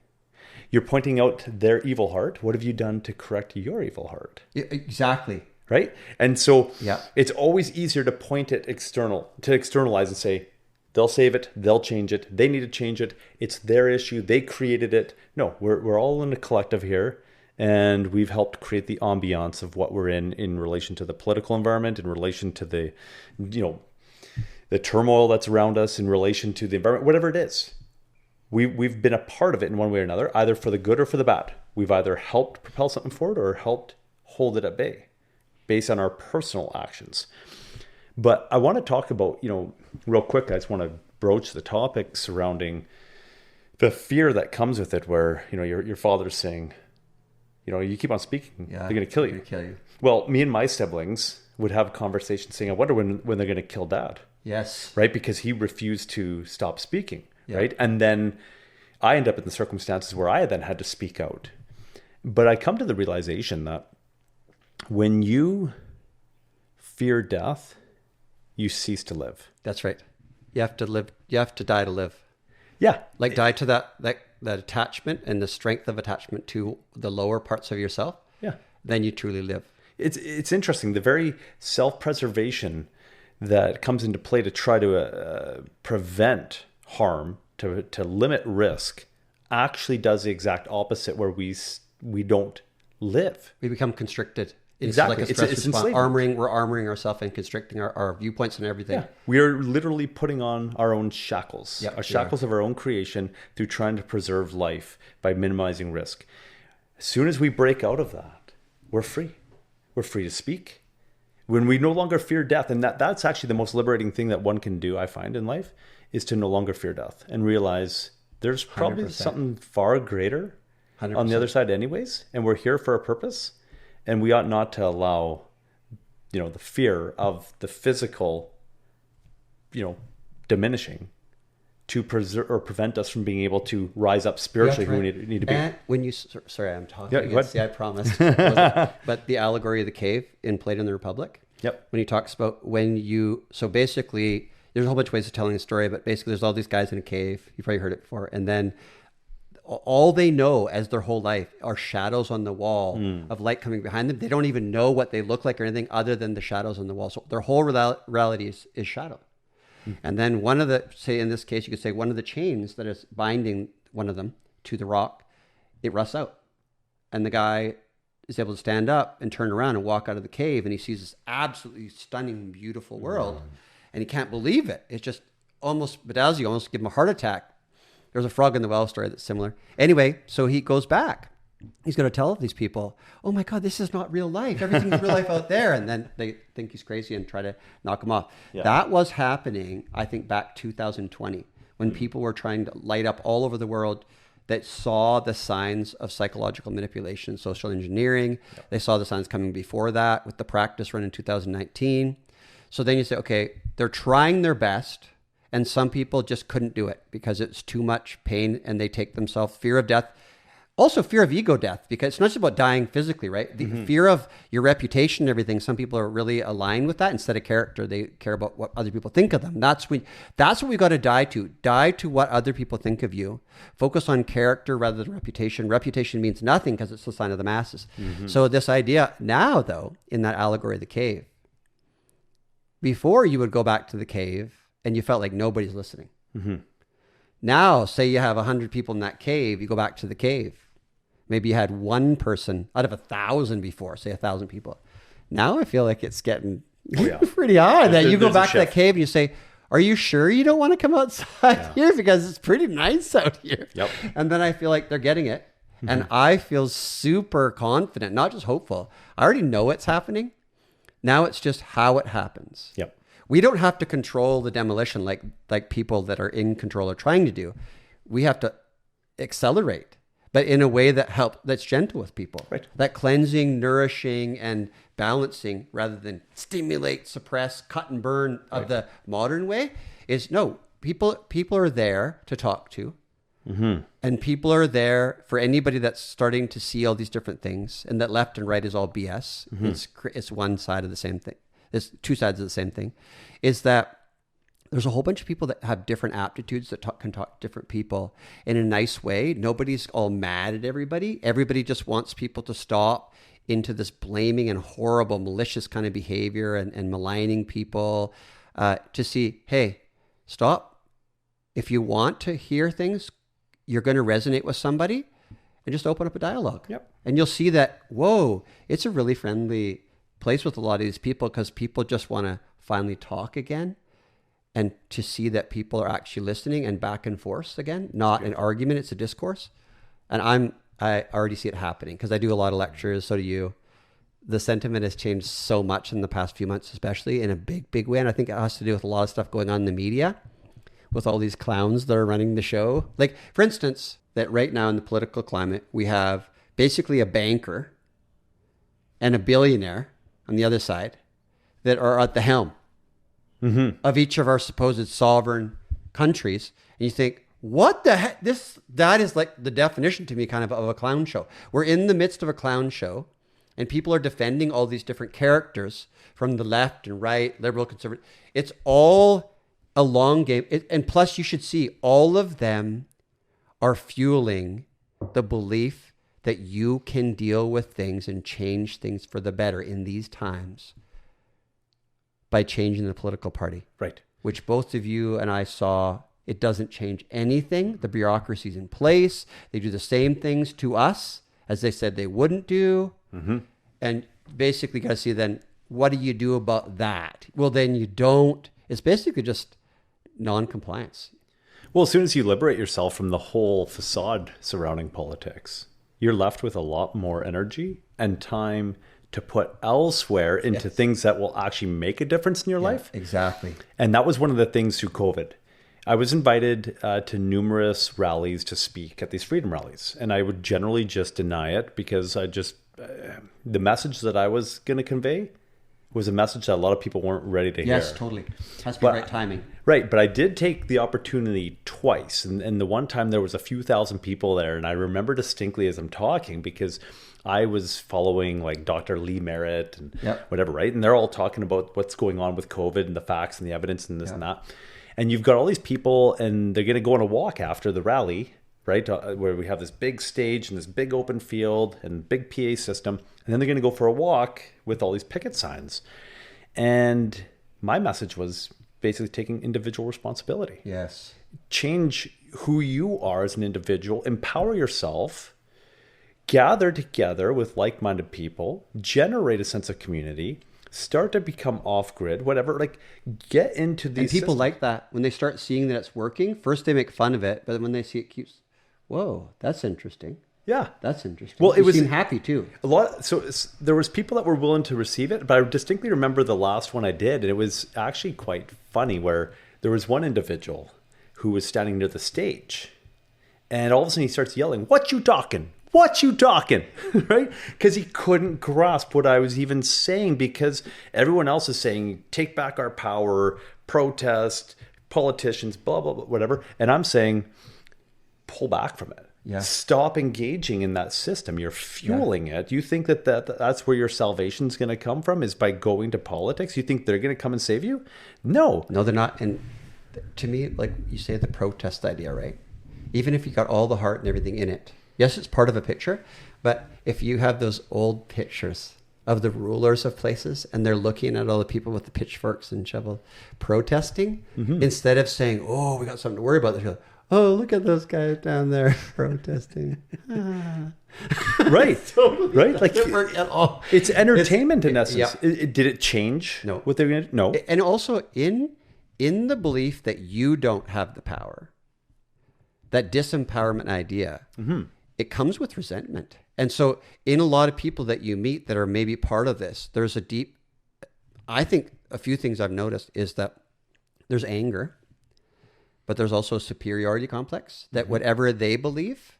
You're pointing out their evil heart. What have you done to correct your evil heart? Exactly. Right? And so Yeah. it's always easier to point it to externalize and say, they'll save it, they'll change it, they need to change it, it's their issue, they created it. No, we're all in a collective here, and we've helped create the ambiance of what we're in relation to the political environment, in relation to the, the turmoil that's around us, in relation to the environment, whatever it is. We've been a part of it in one way or another, either for the good or for the bad. We've either helped propel something forward or helped hold it at bay based on our personal actions. But I want to talk about, real quick, I just want to broach the topic surrounding the fear that comes with it, where, your father's saying, you keep on speaking, they're going to kill you. They're gonna kill you. Well, me and my siblings would have conversations saying, I wonder when they're going to kill dad. Yes. Right? Because he refused to stop speaking. Yeah. Right? And then I end up in the circumstances where I then had to speak out. But I come to the realization that when you fear death, you cease to live. That's right. You have to live. You have to die to live. Yeah. Like die to that attachment and the strength of attachment to the lower parts of yourself. Yeah. Then you truly live. It's interesting. The very self-preservation that comes into play to try to prevent harm, to limit risk, actually does the exact opposite, where we don't live. We become constricted. It's Exactly. like a stress It's response. enslavement. We're armoring ourselves and constricting our viewpoints and everything. Yeah. We are literally putting on our own shackles, Yep, our shackles of our own creation, through trying to preserve life by minimizing risk. As soon as we break out of that, we're free. We're free to speak. When we no longer fear death, and that's actually the most liberating thing that one can do, I find, in life, is to no longer fear death and realize there's probably 100%. something far greater 100%. on the other side anyways, and we're here for a purpose, and we ought not to allow, the fear of the physical, diminishing to preserve or prevent us from being able to rise up spiritually who we need to be. And when you, sorry, I'm talking. Yeah, go ahead. See, I promised. But the allegory of the cave in Plato and the Republic. Yep. When he talks about so basically, there's a whole bunch of ways of telling the story, but basically there's all these guys in a cave. You've probably heard it before. And then all they know as their whole life are shadows on the wall of light coming behind them. They don't even know what they look like or anything other than the shadows on the wall. So their whole reality is shadow. And then say in this case, you could say one of the chains that is binding one of them to the rock, it rusts out. And the guy is able to stand up and turn around and walk out of the cave, and he sees this absolutely stunning, beautiful world. And he can't believe it. It's just almost bedazzles you, almost give him a heart attack. There's a frog in the well story that's similar. Anyway, so he goes back. He's going to tell these people, oh my God, this is not real life. Everything's real life out there. And then they think he's crazy and try to knock him off. Yeah. That was happening, I think, back 2020, when people were trying to light up all over the world that saw the signs of psychological manipulation, social engineering. Yep. They saw the signs coming before that with the practice run in 2019. So then you say, okay, they're trying their best. And some people just couldn't do it because it's too much pain and they take themselves, fear of death. Also fear of ego death, because it's not just about dying physically, right? The fear of your reputation and everything. Some people are really aligned with that. Instead of character, they care about what other people think of them. That's what we got to die to. Die to what other people think of you. Focus on character rather than reputation. Reputation means nothing because it's the sign of the masses. So this idea now, though, in that allegory of the cave, before you would go back to the cave and you felt like nobody's listening. Now, say you have 100 people in that cave, you go back to the cave. Maybe you had one person out of 1,000 before, say 1,000 people. Now I feel like it's getting pretty hard. That you go back to that cave and you say, are you sure you don't want to come outside here? Because it's pretty nice out here. Yep. And then I feel like they're getting it. And I feel super confident, not just hopeful. I already know it's happening. Now it's just how it happens. Yep. We don't have to control the demolition like people that are in control are trying to do. We have to accelerate, but in a way that's gentle with people. Right. That cleansing, nourishing, and balancing rather than stimulate, suppress, cut and burn of the modern way is no. People are there to talk to. And people are there for anybody that's starting to see all these different things, and that left and right is all BS. It's one side of the same thing. It's two sides of the same thing, is that there's a whole bunch of people that have different aptitudes that can talk to different people in a nice way. Nobody's all mad at everybody. Everybody just wants people to stop into this blaming and horrible, malicious kind of behavior and maligning people, to see, hey, stop. If you want to hear things, you're going to resonate with somebody, and just open up a dialogue. Yep. And you'll see that, whoa, it's a really friendly place with a lot of these people, because people just want to finally talk again, and to see that people are actually listening and back and forth again, not an argument, it's a discourse. And I already see it happening, because I do a lot of lectures, so do you. The sentiment has changed so much in the past few months, especially in a big, big way. And I think it has to do with a lot of stuff going on in the media with all these clowns that are running the show. Like, for instance, that right now in the political climate, we have basically a banker and a billionaire on the other side that are at the helm of each of our supposed sovereign countries. And you think, what the heck? That is like the definition to me kind of a clown show. We're in the midst of a clown show, and people are defending all these different characters from the left and right, liberal, conservative. It's all a long game. And plus, you should see all of them are fueling the belief that you can deal with things and change things for the better in these times by changing the political party. Right. Which both of you and I saw, it doesn't change anything. The bureaucracy's in place. They do the same things to us as they said they wouldn't do. And basically got to see then, what do you do about that? Well, then you don't. It's basically just non-compliance. Well, as soon as you liberate yourself from the whole facade surrounding politics, you're left with a lot more energy and time to put elsewhere into things that will actually make a difference in your life. Exactly. And that was one of the things through COVID. I was invited to numerous rallies to speak at these freedom rallies. And I would generally just deny it, because I just, the message that I was going to convey was a message that a lot of people weren't ready to hear. Yes, totally. Has to be right timing. Right. But I did take the opportunity twice. And the one time there was a few thousand people there. And I remember distinctly as I'm talking, because I was following like Dr. Lee Merritt and whatever, right? And they're all talking about what's going on with COVID and the facts and the evidence and this and that. And you've got all these people, and they're going to go on a walk after the rally, right? Where we have this big stage and this big open field and big PA system. And then they're going to go for a walk with all these picket signs. And my message was basically taking individual responsibility. Yes. Change who you are as an individual, empower yourself, gather together with like-minded people, generate a sense of community, start to become off-grid, whatever, like get into these. And people systems. like that. When they start seeing that it's working, first they make fun of it, but when they see it keeps, whoa, that's interesting. Yeah. That's interesting. Well, you it was seem happy too. A lot. So there was people that were willing to receive it, but I distinctly remember the last one I did, and it was actually quite funny, where there was one individual who was standing near the stage, and all of a sudden he starts yelling, "What you talking? What you talking?" Right? Because he couldn't grasp what I was even saying, because everyone else is saying, take back our power, protest, politicians, blah, blah, blah, whatever. And I'm saying, pull back from it. Yeah. Stop engaging in that system. You're fueling it. You think that's where your salvation is going to come from, is by going to politics? You think they're going to come and save you? No. No, they're not. And to me, like you say, the protest idea, right? Even if you got all the heart and everything in it, yes, it's part of a picture, but if you have those old pictures of the rulers of places and they're looking at all the people with the pitchforks and shovel protesting, instead of saying, oh, we got something to worry about, they go, oh, look at those guys down there protesting. Right. Totally right. Like, at all. It's entertainment in essence. Yeah. Did it change? No. What they're going to? No. And also in the belief that you don't have the power, that disempowerment idea, it comes with resentment. And so in a lot of people that you meet that are maybe part of this, there's a deep, I think a few things I've noticed is that there's anger, but there's also a superiority complex, that whatever they believe,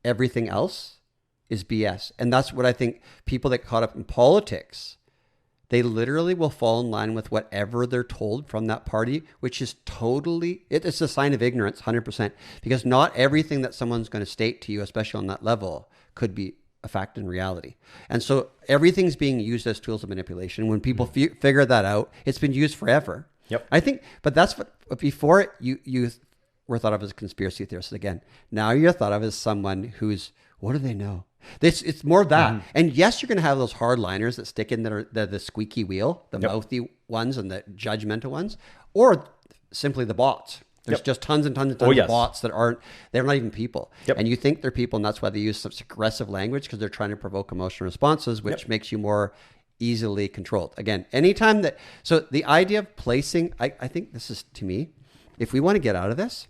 everything else is BS. And that's what I think people that caught up in politics, they literally will fall in line with whatever they're told from that party, which is totally, it's a sign of ignorance, 100%. Because not everything that someone's going to state to you, especially on that level, could be a fact in reality. And so everything's being used as tools of manipulation. When people figure that out, it's been used forever. Yep. I think, but that's what, before you were thought of as a conspiracy theorist again. Now you're thought of as someone who's, what do they know? It's more of that. And yes, you're going to have those hardliners that stick in that are the squeaky wheel, the mouthy ones and the judgmental ones, or simply the bots. There's just tons and tons and tons of bots that they're not even people. And you think they're people, and that's why they use such aggressive language, because they're trying to provoke emotional responses, which makes you more easily controlled. Again, anytime that, so the idea of placing, I think this is, to me, if we want to get out of this,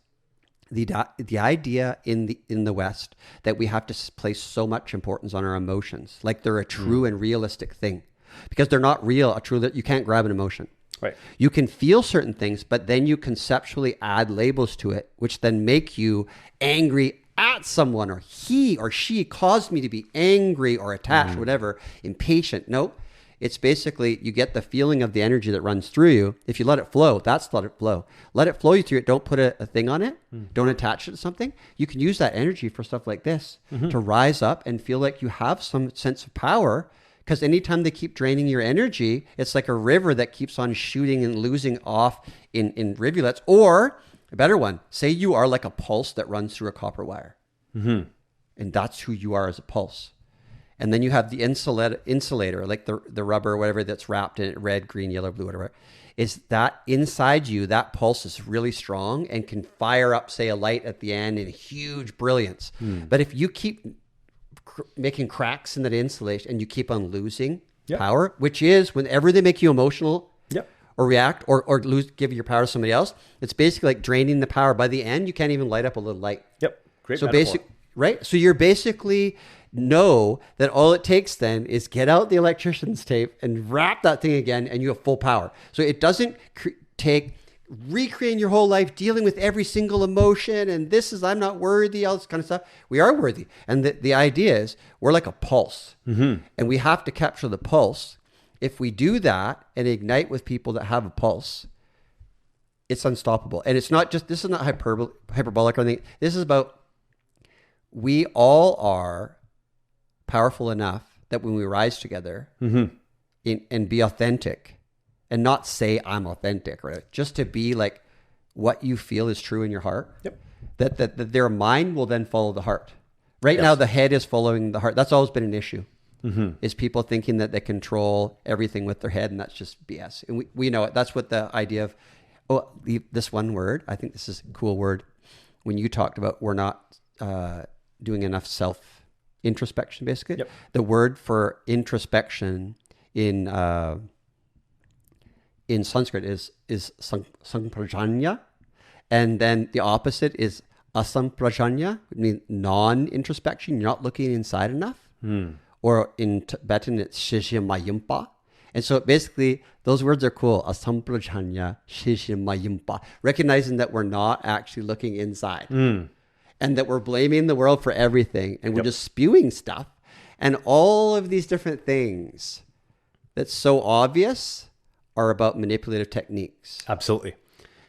the idea in the West that we have to place so much importance on our emotions, like they're a true and realistic thing, because they're not real, that you can't grab an emotion. Right. You can feel certain things, but then you conceptually add labels to it, which then make you angry at someone, or he or she caused me to be angry or attached, or whatever, impatient. Nope. It's basically, you get the feeling of the energy that runs through you. If you let it flow, that's let it flow. Let it flow you through it. Don't put a thing on it. Don't attach it to something. You can use that energy for stuff like this to rise up and feel like you have some sense of power. Because anytime they keep draining your energy, it's like a river that keeps on shooting and losing off in rivulets. Or a better one, say you are like a pulse that runs through a copper wire. And that's who you are as a pulse. And then you have the insulator, like the rubber or whatever that's wrapped in it, red, green, yellow, blue, whatever. Is that inside you, that pulse is really strong and can fire up, say, a light at the end in huge brilliance. But if you keep making cracks in that insulation and you keep on losing power, which is whenever they make you emotional or react or give your power to somebody else, it's basically like draining the power. By the end, you can't even light up a little light. Great so metaphor. Right? So you're basically know that all it takes then is get out the electrician's tape and wrap that thing again, and you have full power. So it doesn't take recreating your whole life, dealing with every single emotion, and this is, I'm not worthy, all this kind of stuff. We are worthy. And the idea is we're like a pulse, and we have to capture the pulse. If we do that and ignite with people that have a pulse, it's unstoppable. And it's not just, this is not hyperbolic or anything. This is about, we all are powerful enough that when we rise together and be authentic, and not say I'm authentic, right? Just to be like what you feel is true in your heart. That their mind will then follow the heart. Right now, the head is following the heart. That's always been an issue. Is people thinking that they control everything with their head, and that's just BS. And we know it. That's what the idea of this one word. I think this is a cool word. When you talked about we're not doing enough self introspection, basically. The word for introspection in Sanskrit is samprajanya, and then the opposite is asamprajanya, which means non-introspection. You're not looking inside enough. Or in Tibetan, it's shishimayimpa. And so basically, those words are cool. Asamprajanya, shishimayimpa. Recognizing that we're not actually looking inside. And that we're blaming the world for everything. And we're just spewing stuff. And all of these different things that's so obvious are about manipulative techniques. Absolutely.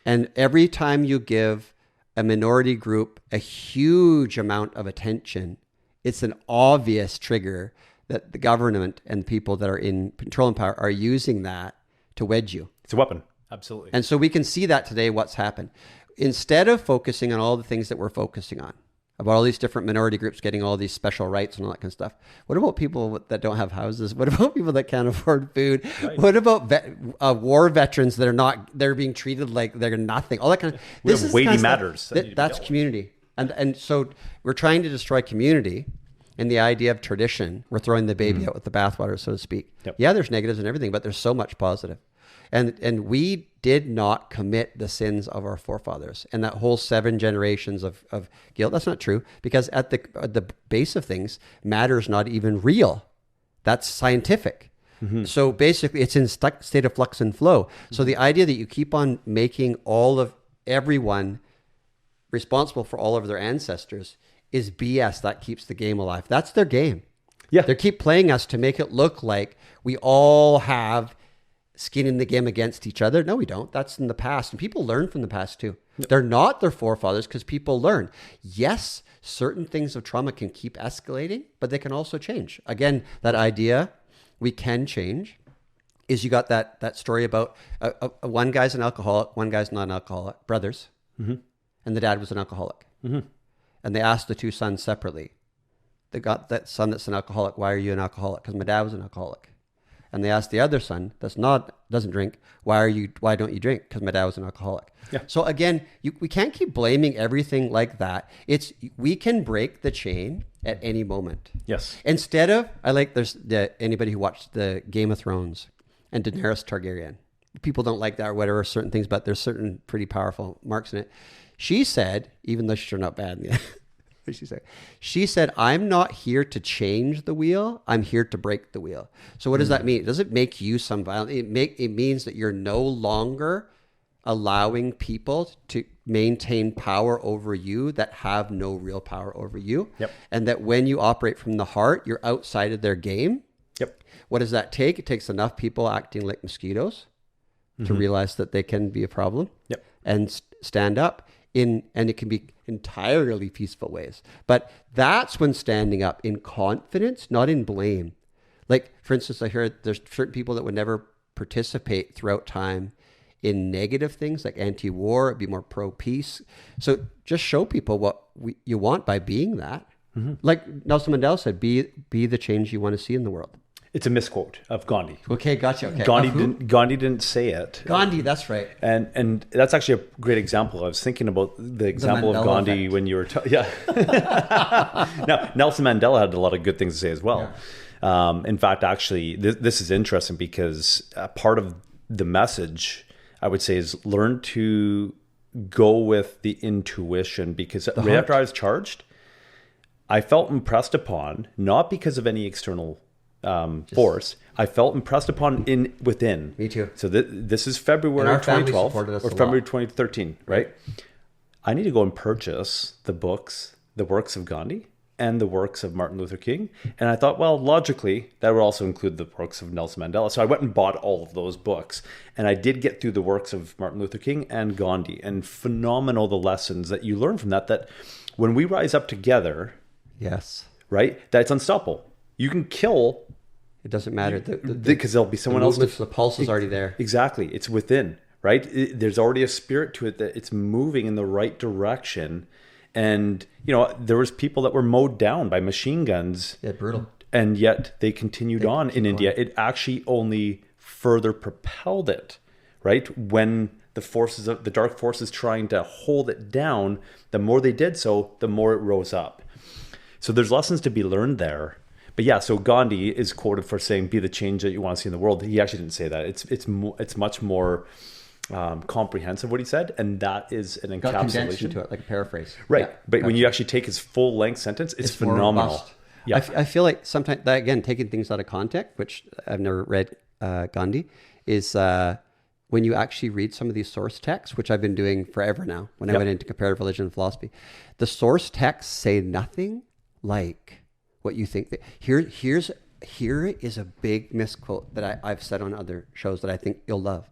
And every time you give a minority group a huge amount of attention, it's an obvious trigger that the government and people that are in control and power are using that to wedge you. It's a weapon. Absolutely. And so we can see that today, what's happened. Instead of focusing on all the things that we're focusing on, about all these different minority groups getting all these special rights and all that kind of stuff. What about people that don't have houses? What about people that can't afford food? Right. What about war veterans that they're being treated like they're nothing? All that kind of, this is weighty matters. That's community. And so we're trying to destroy community and the idea of tradition. We're throwing the baby out with the bathwater, so to speak. Yeah, there's negatives and everything, but there's so much positive. And we did not commit the sins of our forefathers. And that whole 7 generations of guilt, that's not true, because at the base of things, matter is not even real. That's scientific. So basically, it's in state of flux and flow. So the idea that you keep on making all of everyone responsible for all of their ancestors is BS. That keeps the game alive. That's their game. Yeah. They keep playing us to make it look like we all have skin in the game against each other. No, we don't. That's in the past. And people learn from the past too. They're not their forefathers because people learn. Yes, certain things of trauma can keep escalating, but they can also change. Again, that idea we can change is you got that story about one guy's an alcoholic, one guy's not an alcoholic, brothers, and the dad was an alcoholic. And they asked the two sons separately. They got that son that's an alcoholic, why are you an alcoholic? Because my dad was an alcoholic. And they asked the other son doesn't drink, why don't you drink? Because my dad was an alcoholic. Yeah. So again, we can't keep blaming everything like that. We can break the chain at any moment. Yes. Instead of, anybody who watched the Game of Thrones and Daenerys Targaryen, people don't like that or whatever, certain things, but there's certain pretty powerful marks in it. She said, even though she turned out bad in the end, she said, I'm not here to change the wheel. I'm here to break the wheel. So what does that mean? It doesn't make you some violent. It means that you're no longer allowing people to maintain power over you that have no real power over you. Yep. And that when you operate from the heart, you're outside of their game. Yep. What does that take? It takes enough people acting like mosquitoes to realize that they can be a problem. Yep. And stand up and it can be entirely peaceful ways. But that's when standing up in confidence, not in blame. Like, for instance, I heard there's certain people that would never participate throughout time in negative things like anti-war, be more pro-peace. So just show people what you want by being that. Like Nelson Mandela said, be the change you want to see in the world. It's a misquote of Gandhi. Okay, gotcha. Okay. Gandhi didn't say it. Gandhi, that's right. And that's actually a great example. I was thinking about the example of Gandhi effect. when you were Now, Nelson Mandela had a lot of good things to say as well. Yeah. In fact, actually, this is interesting because part of the message, I would say, is learn to go with the intuition, because right after I was charged, I felt impressed upon, not because of any external force. I felt impressed upon within. Me too. So this is February 2012 or February 2013, right? I need to go and purchase the works of Gandhi and the works of Martin Luther King. And I thought, well, logically, that would also include the works of Nelson Mandela. So I went and bought all of those books. And I did get through the works of Martin Luther King and Gandhi. And phenomenal the lessons that you learn from that when we rise up together, yes, right, that it's unstoppable. You can kill. It doesn't matter. Because there'll be someone else. The pulse is already there. Exactly. It's within, right? There's already a spirit to it that it's moving in the right direction. And, there was people that were mowed down by machine guns. Yeah, brutal. And yet they continued on in India. It actually only further propelled it, right? When the dark forces trying to hold it down, the more they did so, the more it rose up. So there's lessons to be learned there. But yeah, so Gandhi is quoted for saying, be the change that you want to see in the world. He actually didn't say that. It's much more comprehensive what he said. And that is an Got condensed encapsulation. into it, like a paraphrase. Right. Yeah, But when you actually take his full length sentence, it's phenomenal. Yeah. I feel like sometimes, that, again, taking things out of context, which I've never read Gandhi, is when you actually read some of these source texts, which I've been doing forever now, when I went into comparative religion and philosophy, the source texts say nothing like what you think. Here is a big misquote that I've said on other shows that I think you'll love.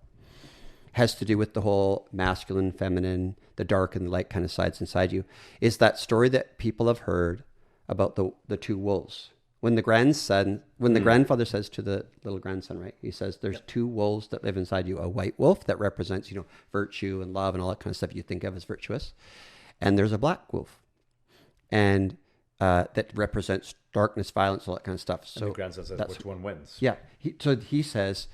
Has to do with the whole masculine, feminine, the dark and the light kind of sides inside you. Is that story that people have heard about the two wolves. When the grandfather says to the little grandson, right? He says, there's two wolves that live inside you. A white wolf that represents, virtue and love and all that kind of stuff you think of as virtuous. And there's a black wolf. And that represents darkness, violence, all that kind of stuff. So and the grandson says, which one wins? Yeah. He says,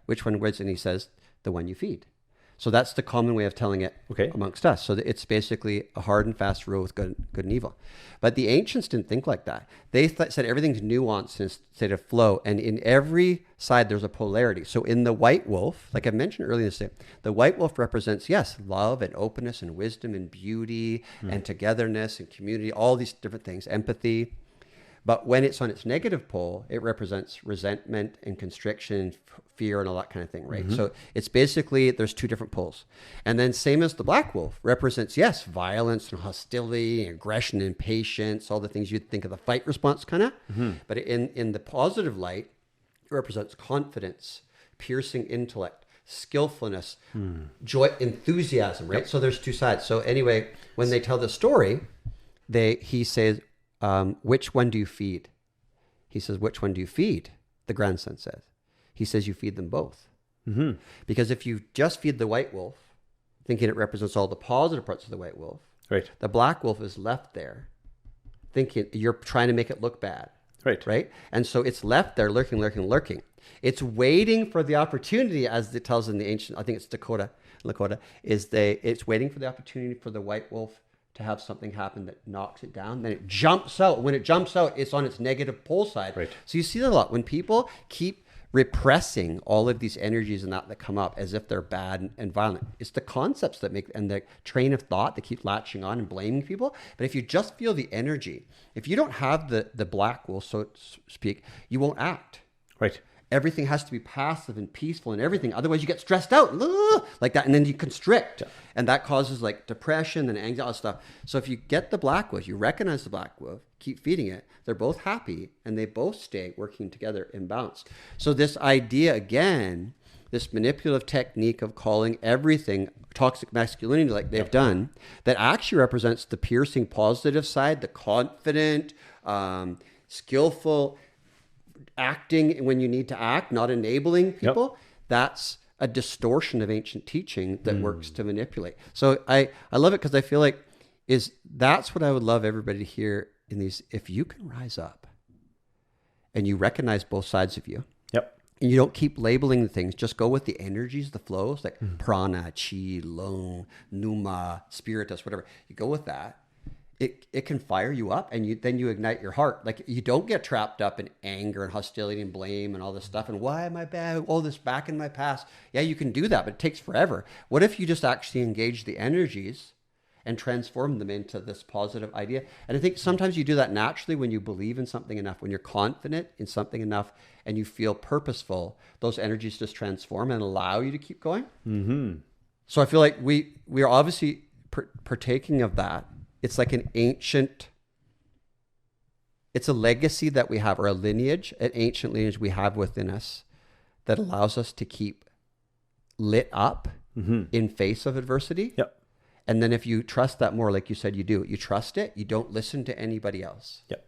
which one wins? And he says, the one you feed. So that's the common way of telling it amongst us. So it's basically a hard and fast rule with good and evil. But the ancients didn't think like that. They said everything's nuanced instead of flow. And in every side, there's a polarity. So in the white wolf, like I mentioned earlier, the white wolf represents, yes, love and openness and wisdom and beauty and togetherness and community, all these different things, empathy. But when it's on its negative pole, it represents resentment and constriction, fear, and all that kind of thing, right? So it's basically, there's two different poles. And then same as the black wolf, represents, yes, violence and hostility, and aggression, and patience, all the things you'd think of the fight response kind of. But in the positive light, it represents confidence, piercing intellect, skillfulness, joy, enthusiasm, right? So there's two sides. So anyway, when they tell the story, he says, which one do you feed? He says, which one do you feed? The grandson says. He says, you feed them both. Mm-hmm. Because if you just feed the white wolf, thinking it represents all the positive parts of the white wolf, Right. the black wolf is left there thinking you're trying to make it look bad. Right. Right. And so it's left there lurking. It's waiting for the opportunity, as it tells in the ancient, I think it's Lakota, it's waiting for the opportunity for the white wolf to have something happen that knocks it down. Then it jumps out. When it jumps out, it's on its negative pole side. Right. So you see that a lot. When people keep repressing all of these energies and that come up as if they're bad and violent. It's the concepts that make, and the train of thought that keep latching on and blaming people. But if you just feel the energy, if you don't have the black wolf, so to speak, you won't act. Right. Everything has to be passive and peaceful and everything. Otherwise you get stressed out like that. And then you constrict. Yeah. And that causes like depression and anxiety, all that stuff. So if you get the black wolf, you recognize the black wolf, keep feeding it, they're both happy and they both stay working together in balance. So this idea, again, this manipulative technique of calling everything toxic masculinity like they've done, that actually represents the piercing positive side, the confident, skillful, acting when you need to act, not enabling people. That's a distortion of ancient teaching that works to manipulate. So I love it because I feel like that's what I would love everybody to hear in these. If you can rise up and you recognize both sides of you, and you don't keep labeling the things, just go with the energies, the flows, like prana, chi, lung, pneuma, spiritus, whatever. You go with that. It can fire you up, and then you ignite your heart. Like you don't get trapped up in anger and hostility and blame and all this stuff. And why am I bad? All this back in my past. Yeah, you can do that, but it takes forever. What if you just actually engage the energies and transform them into this positive idea? And I think sometimes you do that naturally when you believe in something enough, when you're confident in something enough, and you feel purposeful. Those energies just transform and allow you to keep going. Mm-hmm. So I feel like we are obviously partaking of that. It's like an ancient, it's a legacy that we have, or a lineage, an ancient lineage we have within us that allows us to keep lit up in face of adversity. Yep. And then if you trust that more, like you said, you do, you trust it, you don't listen to anybody else. Yep.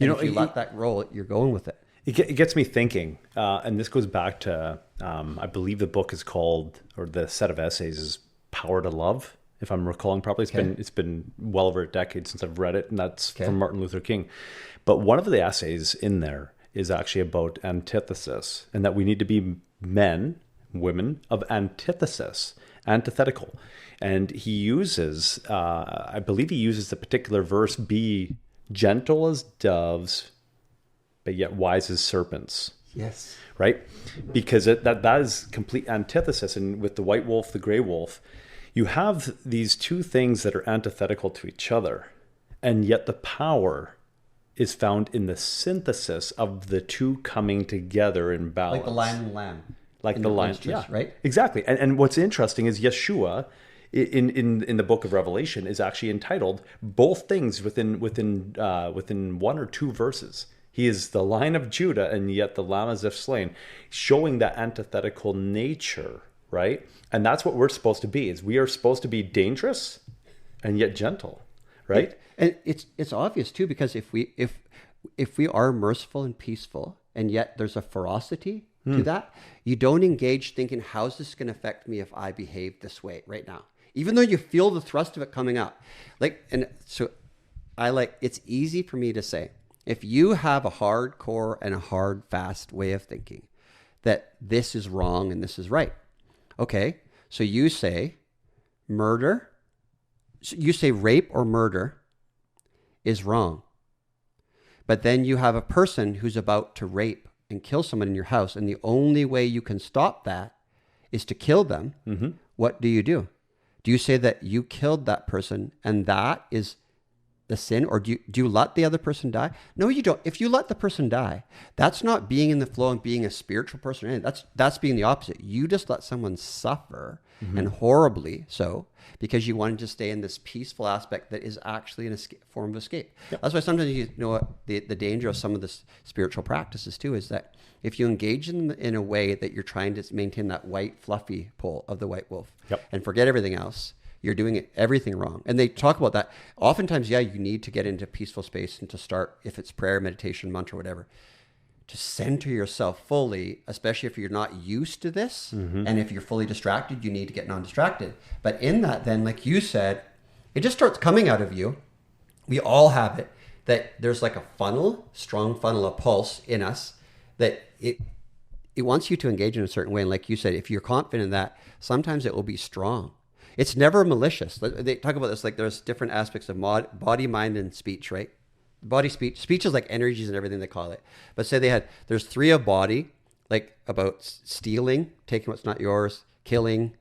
If you let that roll, you're going with it. It gets me thinking, and this goes back to, I believe the book is called, or the set of essays is Power to Love. If I'm recalling properly, it's been well over a decade since I've read it, and that's from Martin Luther King. But one of the essays in there is actually about antithesis, and that we need to be men, women of antithesis, antithetical. And he uses, I believe he uses the particular verse, be gentle as doves, but yet wise as serpents. Yes. Right? Because that is complete antithesis. And with the white wolf, the gray wolf, you have these two things that are antithetical to each other, and yet the power is found in the synthesis of the two coming together in balance. Like the lion and lamb. Like the lion, right? Exactly. And what's interesting is Yeshua in the book of Revelation is actually entitled both things within one or two verses. He is the Lion of Judah, and yet the Lamb as if slain, showing that antithetical nature. Right? And that's what we're supposed to be, is we are supposed to be dangerous and yet gentle, right? And it's obvious too, because if we are merciful and peaceful, and yet there's a ferocity to that, you don't engage thinking, how's this going to affect me if I behave this way right now? Even though you feel the thrust of it coming up. It's easy for me to say, if you have a hardcore and a hard, fast way of thinking that this is wrong and this is right, okay, so you say rape or murder is wrong. But then you have a person who's about to rape and kill someone in your house, and the only way you can stop that is to kill them. Mm-hmm. What do? Do you say that you killed that person and that is the sin, or do you let the other person die? No, you don't. If you let the person die, that's not being in the flow and being a spiritual person or anything. That's being the opposite. You just let someone suffer, and horribly so, because you wanted to stay in this peaceful aspect that is actually an form of escape. Yep. That's why sometimes you know what the danger of some of the spiritual practices too is that if you engage in a way that you're trying to maintain that white fluffy pole of the white wolf, and forget everything else, you're doing everything wrong. And they talk about that. Oftentimes, you need to get into peaceful space and to start, if it's prayer, meditation, mantra, whatever, to center yourself fully, especially if you're not used to this. And if you're fully distracted, you need to get non-distracted. But in that, then, like you said, it just starts coming out of you. We all have it, that there's like a funnel, strong funnel, a pulse in us, that it wants you to engage in a certain way. And like you said, if you're confident in that, sometimes it will be strong. It's never malicious. They talk about this, like there's different aspects of body, mind, and speech, right? Body, speech is like energies and everything they call it. But say there's 3 of body, like about stealing, taking what's not yours, killing,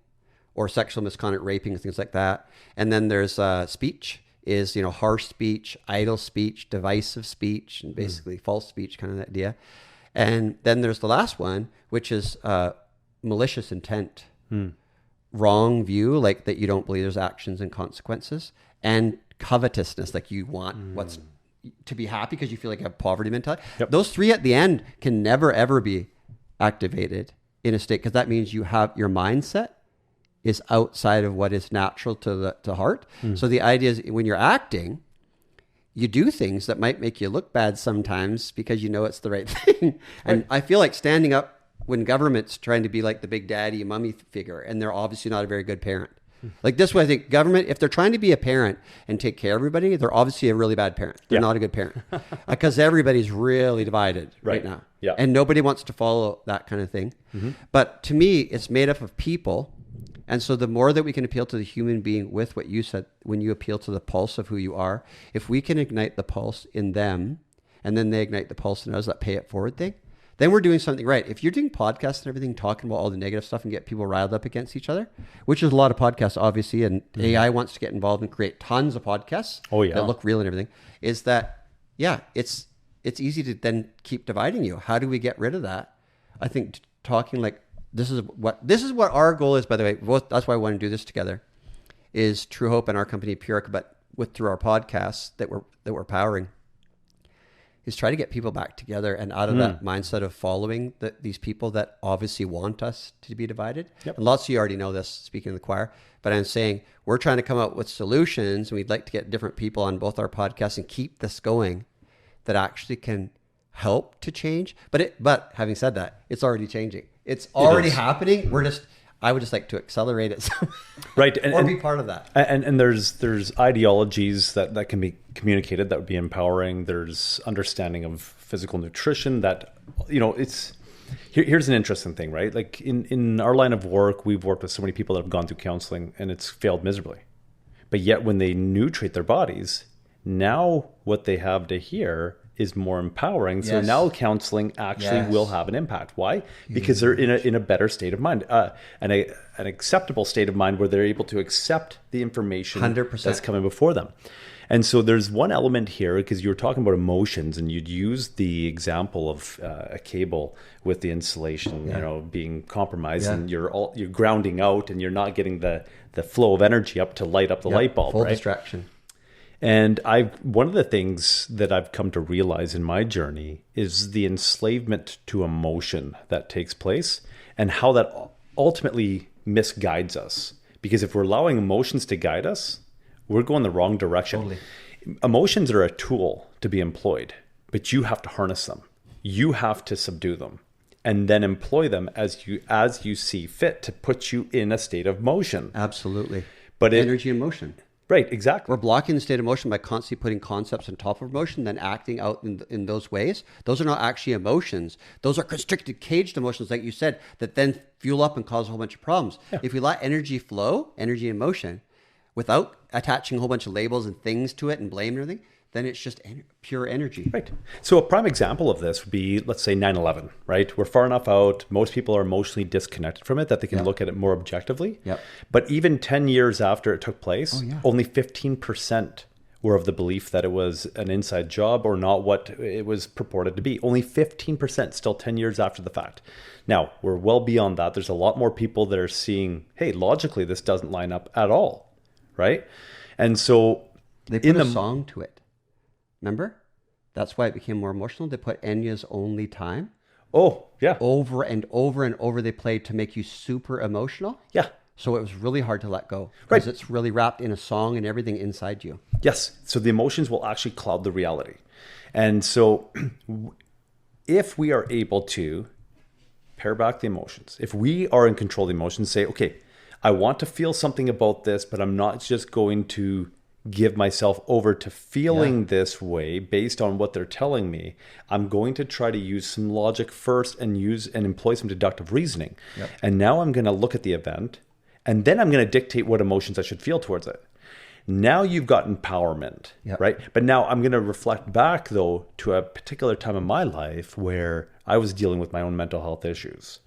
or sexual misconduct, raping, and things like that. And then there's speech is, harsh speech, idle speech, divisive speech, and basically false speech, kind of idea. And then there's the last one, which is malicious intent. Wrong view, like that you don't believe there's actions and consequences, and covetousness, like you want what's to be happy because you feel like you have poverty mentality. Those 3 at the end can never ever be activated in a state, because that means you have your mindset is outside of what is natural to the heart. So the idea is when you're acting, you do things that might make you look bad sometimes because you know it's the right thing. And I feel like standing up when government's trying to be like the big daddy mummy figure, and they're obviously not a very good parent. Like this way, I think government, if they're trying to be a parent and take care of everybody, they're obviously a really bad parent. They're not a good parent because everybody's really divided right now. And nobody wants to follow that kind of thing. But to me, it's made up of people. And so the more that we can appeal to the human being with what you said, when you appeal to the pulse of who you are, if we can ignite the pulse in them, and then they ignite the pulse in us, that pay it forward thing, then we're doing something right. If you're doing podcasts and everything, talking about all the negative stuff and get people riled up against each other, which is a lot of podcasts, obviously, and AI wants to get involved and create tons of podcasts that look real and everything, is that, it's easy to then keep dividing you. How do we get rid of that? I think talking like, this is what our goal is, by the way. That's why I want to do this together, is Truehope and our company Purica, but through our podcasts that we're powering, is try to get people back together and out of that mindset of following these people that obviously want us to be divided. And lots of you already know this, speaking of the choir, but I'm saying we're trying to come up with solutions, and we'd like to get different people on both our podcasts and keep this going that actually can help to change. But having said that, it's already changing. It's already happening. I would just like to accelerate it, right, or be part of that. And there's ideologies that can be communicated that would be empowering. There's understanding of physical nutrition that, here's an interesting thing, right? Like in our line of work, we've worked with so many people that have gone through counseling and it's failed miserably. But yet when they nutrate their bodies, now what they have to hear is more empowering. So now counseling actually will have an impact. Why? Because they're in a better state of mind, and an acceptable state of mind where they're able to accept the information 100%. That's coming before them. And so there's one element here, because you were talking about emotions, and you'd use the example of a cable with the insulation, being compromised, and you're grounding out, and you're not getting the flow of energy up to light up the light bulb. Full right? distraction. And one of the things that I've come to realize in my journey is the enslavement to emotion that takes place, and how that ultimately misguides us. Because if we're allowing emotions to guide us, we're going the wrong direction. Totally. Emotions are a tool to be employed, but you have to harness them. You have to subdue them, and then employ them as you see fit to put you in a state of motion. Absolutely. But energy and motion. Right, exactly. We're blocking the state of motion by constantly putting concepts on top of emotion, then acting out in those ways. Those are not actually emotions. Those are constricted, caged emotions, like you said, that then fuel up and cause a whole bunch of problems. Yeah. If we let energy flow, energy and motion, without attaching a whole bunch of labels and things to it and blame and everything, then it's just pure energy. Right. So a prime example of this would be, let's say 9/11, right? We're far enough out. Most people are emotionally disconnected from it that they can look at it more objectively. Yep. But even 10 years after it took place, only 15% or of the belief that it was an inside job or not what it was purported to be. Only 15% still 10 years after the fact. Now, we're well beyond that. There's a lot more people that are seeing, hey, logically, this doesn't line up at all, right? And so they put a song to it. Remember? That's why it became more emotional. They put Enya's Only Time. Oh, yeah. Over and over and over they played to make you super emotional. Yeah. So it was really hard to let go. Because it's really wrapped in a song and everything inside you. Yes. So the emotions will actually cloud the reality. And so if we are able to pare back the emotions, if we are in control of the emotions, say, okay, I want to feel something about this, but I'm not just going to give myself over to feeling this way based on what they're telling me. I'm going to try to use some logic first and employ some deductive reasoning. Yep. And now I'm going to look at the event, and then I'm going to dictate what emotions I should feel towards it. Now you've got empowerment, right? But now I'm going to reflect back, though, to a particular time in my life where I was dealing with my own mental health issues.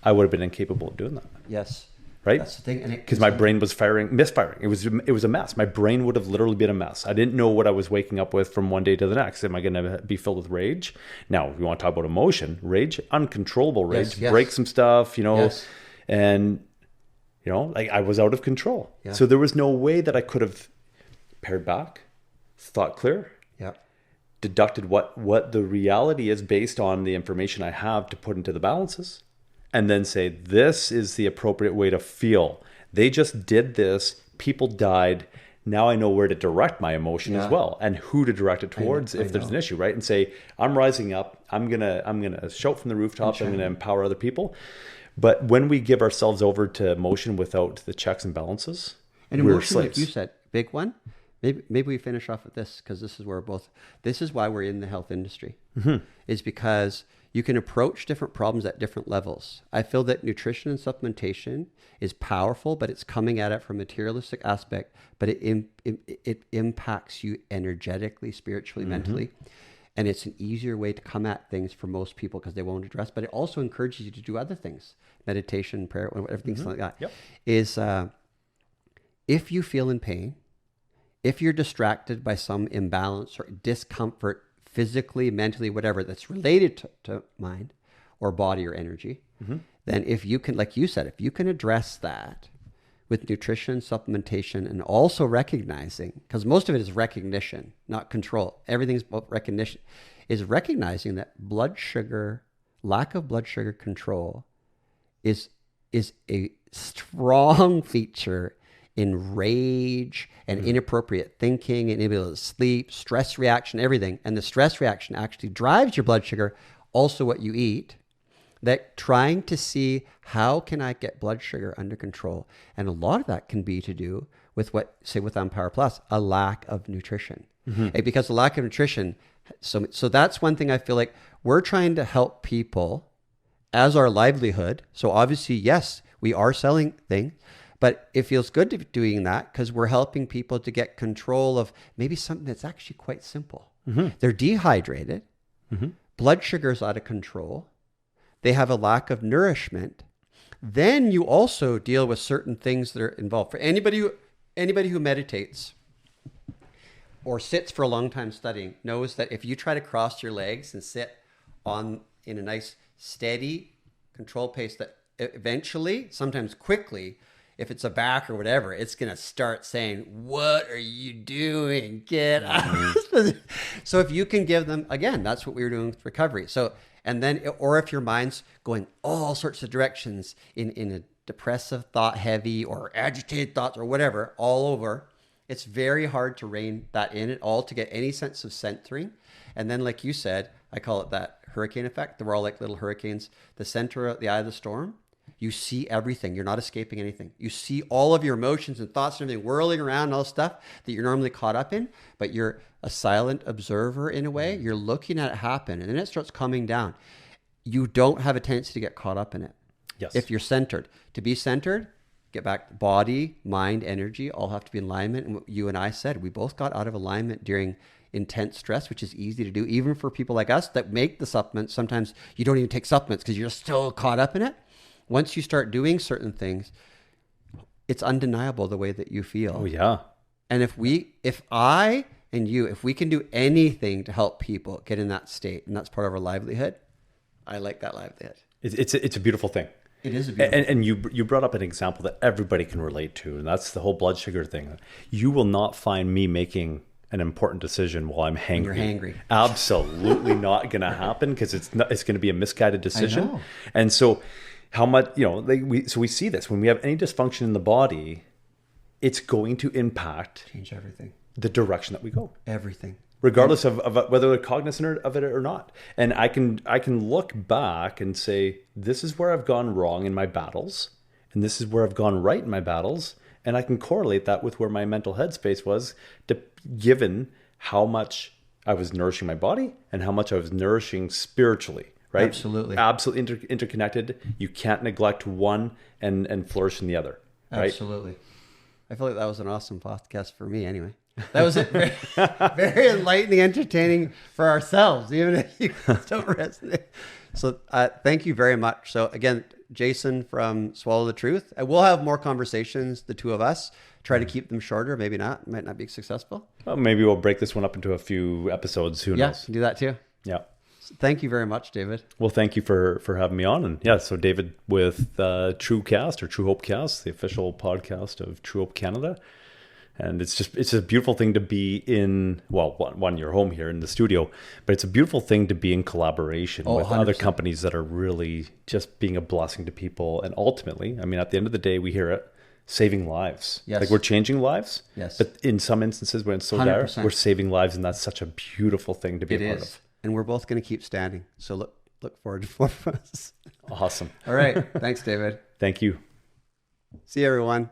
I would have been incapable of doing that. Yes. Right? That's the thing. Because my brain was misfiring. It was a mess. My brain would have literally been a mess. I didn't know what I was waking up with from one day to the next. Am I going to be filled with rage? Now, if you want to talk about emotion, rage, uncontrollable rage, break some stuff, and, like I was out of control. Yeah. So there was no way that I could have pared back, thought clear, deducted what the reality is based on the information I have to put into the balances. And then say, this is the appropriate way to feel. They just did this. People died. Now I know where to direct my emotion as well, and who to direct it towards if there's an issue, right? And say, I'm rising up. I'm gonna shout from the rooftops. I'm gonna empower other people. But when we give ourselves over to emotion without the checks and balances, and emotion, like you said, big one. Maybe we finish off with this because this is why we're in the health industry. Is because you can approach different problems at different levels. I feel that nutrition and supplementation is powerful, but it's coming at it from a materialistic aspect, but it impacts you energetically, spiritually, mentally. And it's an easier way to come at things for most people because they won't address, but it also encourages you to do other things, meditation, prayer, everything like that. Is if you feel in pain, if you're distracted by some imbalance or discomfort, physically, mentally, whatever, that's related to mind or body or energy, then if you can, like you said, if you can address that with nutrition, supplementation, and also recognizing, because most of it is recognition, not control. Everything's about recognition, is recognizing that lack of blood sugar control is a strong feature in rage and inappropriate thinking and inability to sleep, stress reaction, everything. And the stress reaction actually drives your blood sugar, also what you eat, that trying to see how can I get blood sugar under control. And a lot of that can be to do with what, say with Empower Plus, a lack of nutrition. Because the lack of nutrition, so that's one thing I feel like we're trying to help people as our livelihood. So obviously, yes, we are selling things, but it feels good to be doing that because we're helping people to get control of maybe something that's actually quite simple. They're dehydrated. Blood sugar's out of control. They have a lack of nourishment. Then you also deal with certain things that are involved. For anybody who meditates or sits for a long time studying knows that if you try to cross your legs and sit in a nice, steady, controlled pace, that eventually, sometimes quickly, if it's a back or whatever, it's going to start saying, what are you doing? Get out. So if you can give them, again, that's what we were doing with recovery. So, and then, or if your mind's going all sorts of directions in a depressive thought heavy or agitated thoughts or whatever, all over, it's very hard to rein that in at all to get any sense of centering. And then, like you said, I call it that hurricane effect. We're all like little hurricanes. The center, the eye of the storm, you see everything. You're not escaping anything. You see all of your emotions and thoughts and everything whirling around and all stuff that you're normally caught up in, but you're a silent observer in a way. You're looking at it happen, and then it starts coming down. You don't have a tendency to get caught up in it. Yes. If you're centered. To be centered, get back, body, mind, energy, all have to be in alignment. And what you and I said, we both got out of alignment during intense stress, which is easy to do, even for people like us that make the supplements. Sometimes you don't even take supplements because you're still caught up in it. Once you start doing certain things, it's undeniable the way that you feel. Oh, yeah. And if I and you, if we can do anything to help people get in that state, and that's part of our livelihood, I like that livelihood. It's a beautiful thing. It is a beautiful and you brought up an example that everybody can relate to, and that's the whole blood sugar thing. You will not find me making an important decision while I'm hangry. You're hangry. Absolutely not going to happen, because it's going to be a misguided decision. I know. And so how much, we see this when we have any dysfunction in the body, it's going to impact Change everything. the direction that we go. Everything. Regardless of whether they're cognizant of it or not. And I can look back and say, this is where I've gone wrong in my battles, and this is where I've gone right in my battles. And I can correlate that with where my mental headspace was, given how much I was nourishing my body and how much I was nourishing spiritually, right? Absolutely interconnected. You can't neglect one and flourish in the other, right? Absolutely. I feel like that was an awesome podcast for me anyway. That was very, very enlightening, entertaining for ourselves, even if you don't resonate. So thank you very much. So again, Jason from Swallow the Truth. We'll have more conversations, the two of us. Try to keep them shorter. Maybe not. Might not be successful. Well, maybe we'll break this one up into a few episodes. Who knows? Do that too. Yeah. So thank you very much, David. Well, thank you for having me on. And yeah, so David with Truecast or Truehope Cast, the official podcast of Truehope Canada. And it's a beautiful thing to be in, well, one, you're home here in the studio, but it's a beautiful thing to be in collaboration with 100%. Other companies that are really just being a blessing to people. And ultimately, I mean, at the end of the day, we hear it, saving lives. Yes. Like we're changing lives. Yes. But in some instances when it's so dire, 100%. we're saving lives. And that's such a beautiful thing to be a part of. And we're both going to keep standing. So look forward to more of us. Awesome. All right. Thanks, David. Thank you. See you, everyone.